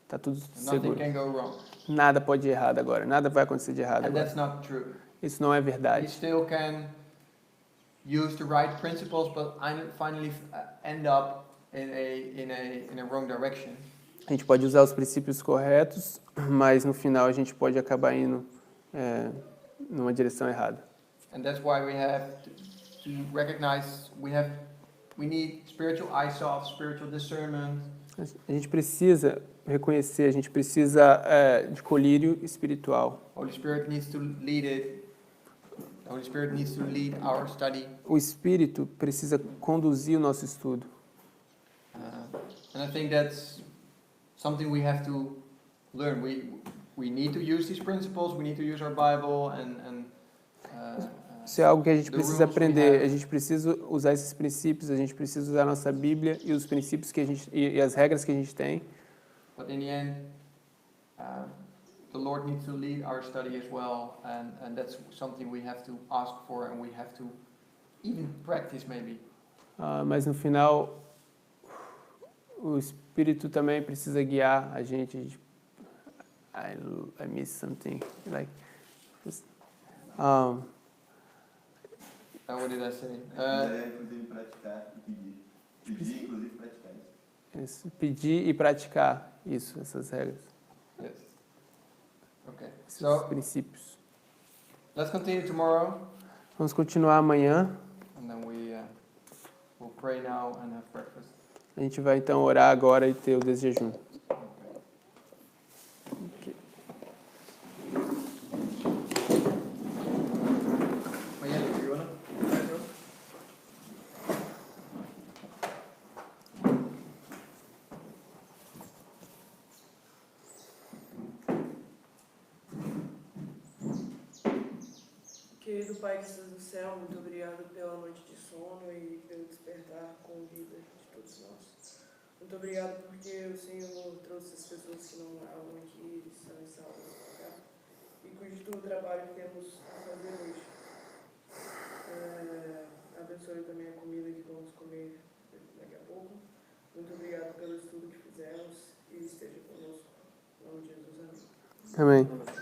está tudo seguro. Nothing can go wrong. Nada pode ir errado agora, nada vai acontecer de errado And agora. that's not true. Isso não é You verdade. still can use the right principles, but finally end up in a wrong direction. A gente pode usar os princípios corretos, mas no final a gente pode acabar indo numa direção errada. And that's why we have to recognize we need spiritual eyes-off, spiritual discernment. A gente precisa reconhecer, a gente precisa de colírio espiritual. Holy Spirit needs to lead it. The Holy Spirit needs to lead our study. O Espírito precisa conduzir o nosso estudo. And I think that's something we have to learn. We need to use these principles. We need to use our Bible Isso é algo que a gente the precisa rules we aprender. have. A gente precisa usar esses princípios, a gente precisa usar a nossa Bíblia e os princípios que a gente e as regras que a gente tem. But in the end, the Lord needs to lead our study as well, and that's something we have to ask for, and we have to even practice maybe. Mas no final, o Espírito também precisa guiar a gente. I miss something. What did I say? Inclusive praticar e pedir. Pedir, inclusive praticar isso. Pedir e praticar isso, essas regras, Yes. Okay. esses So princípios. let's continue tomorrow, Vamos continuar amanhã. and then we'll pray now and have breakfast. A gente vai então orar agora e ter o desjejum. Querido Pai que estás no céu, muito obrigado pela noite de sono e pelo despertar com vida de todos nós. Muito obrigado porque o Senhor trouxe as pessoas que não moravam aqui, eles são salvos para cá. E cuide do trabalho que temos a fazer hoje. Abençoe também a comida que vamos comer daqui a pouco. Muito obrigado pelo estudo que fizemos e esteja conosco. Em nome de Jesus, amém. Amém.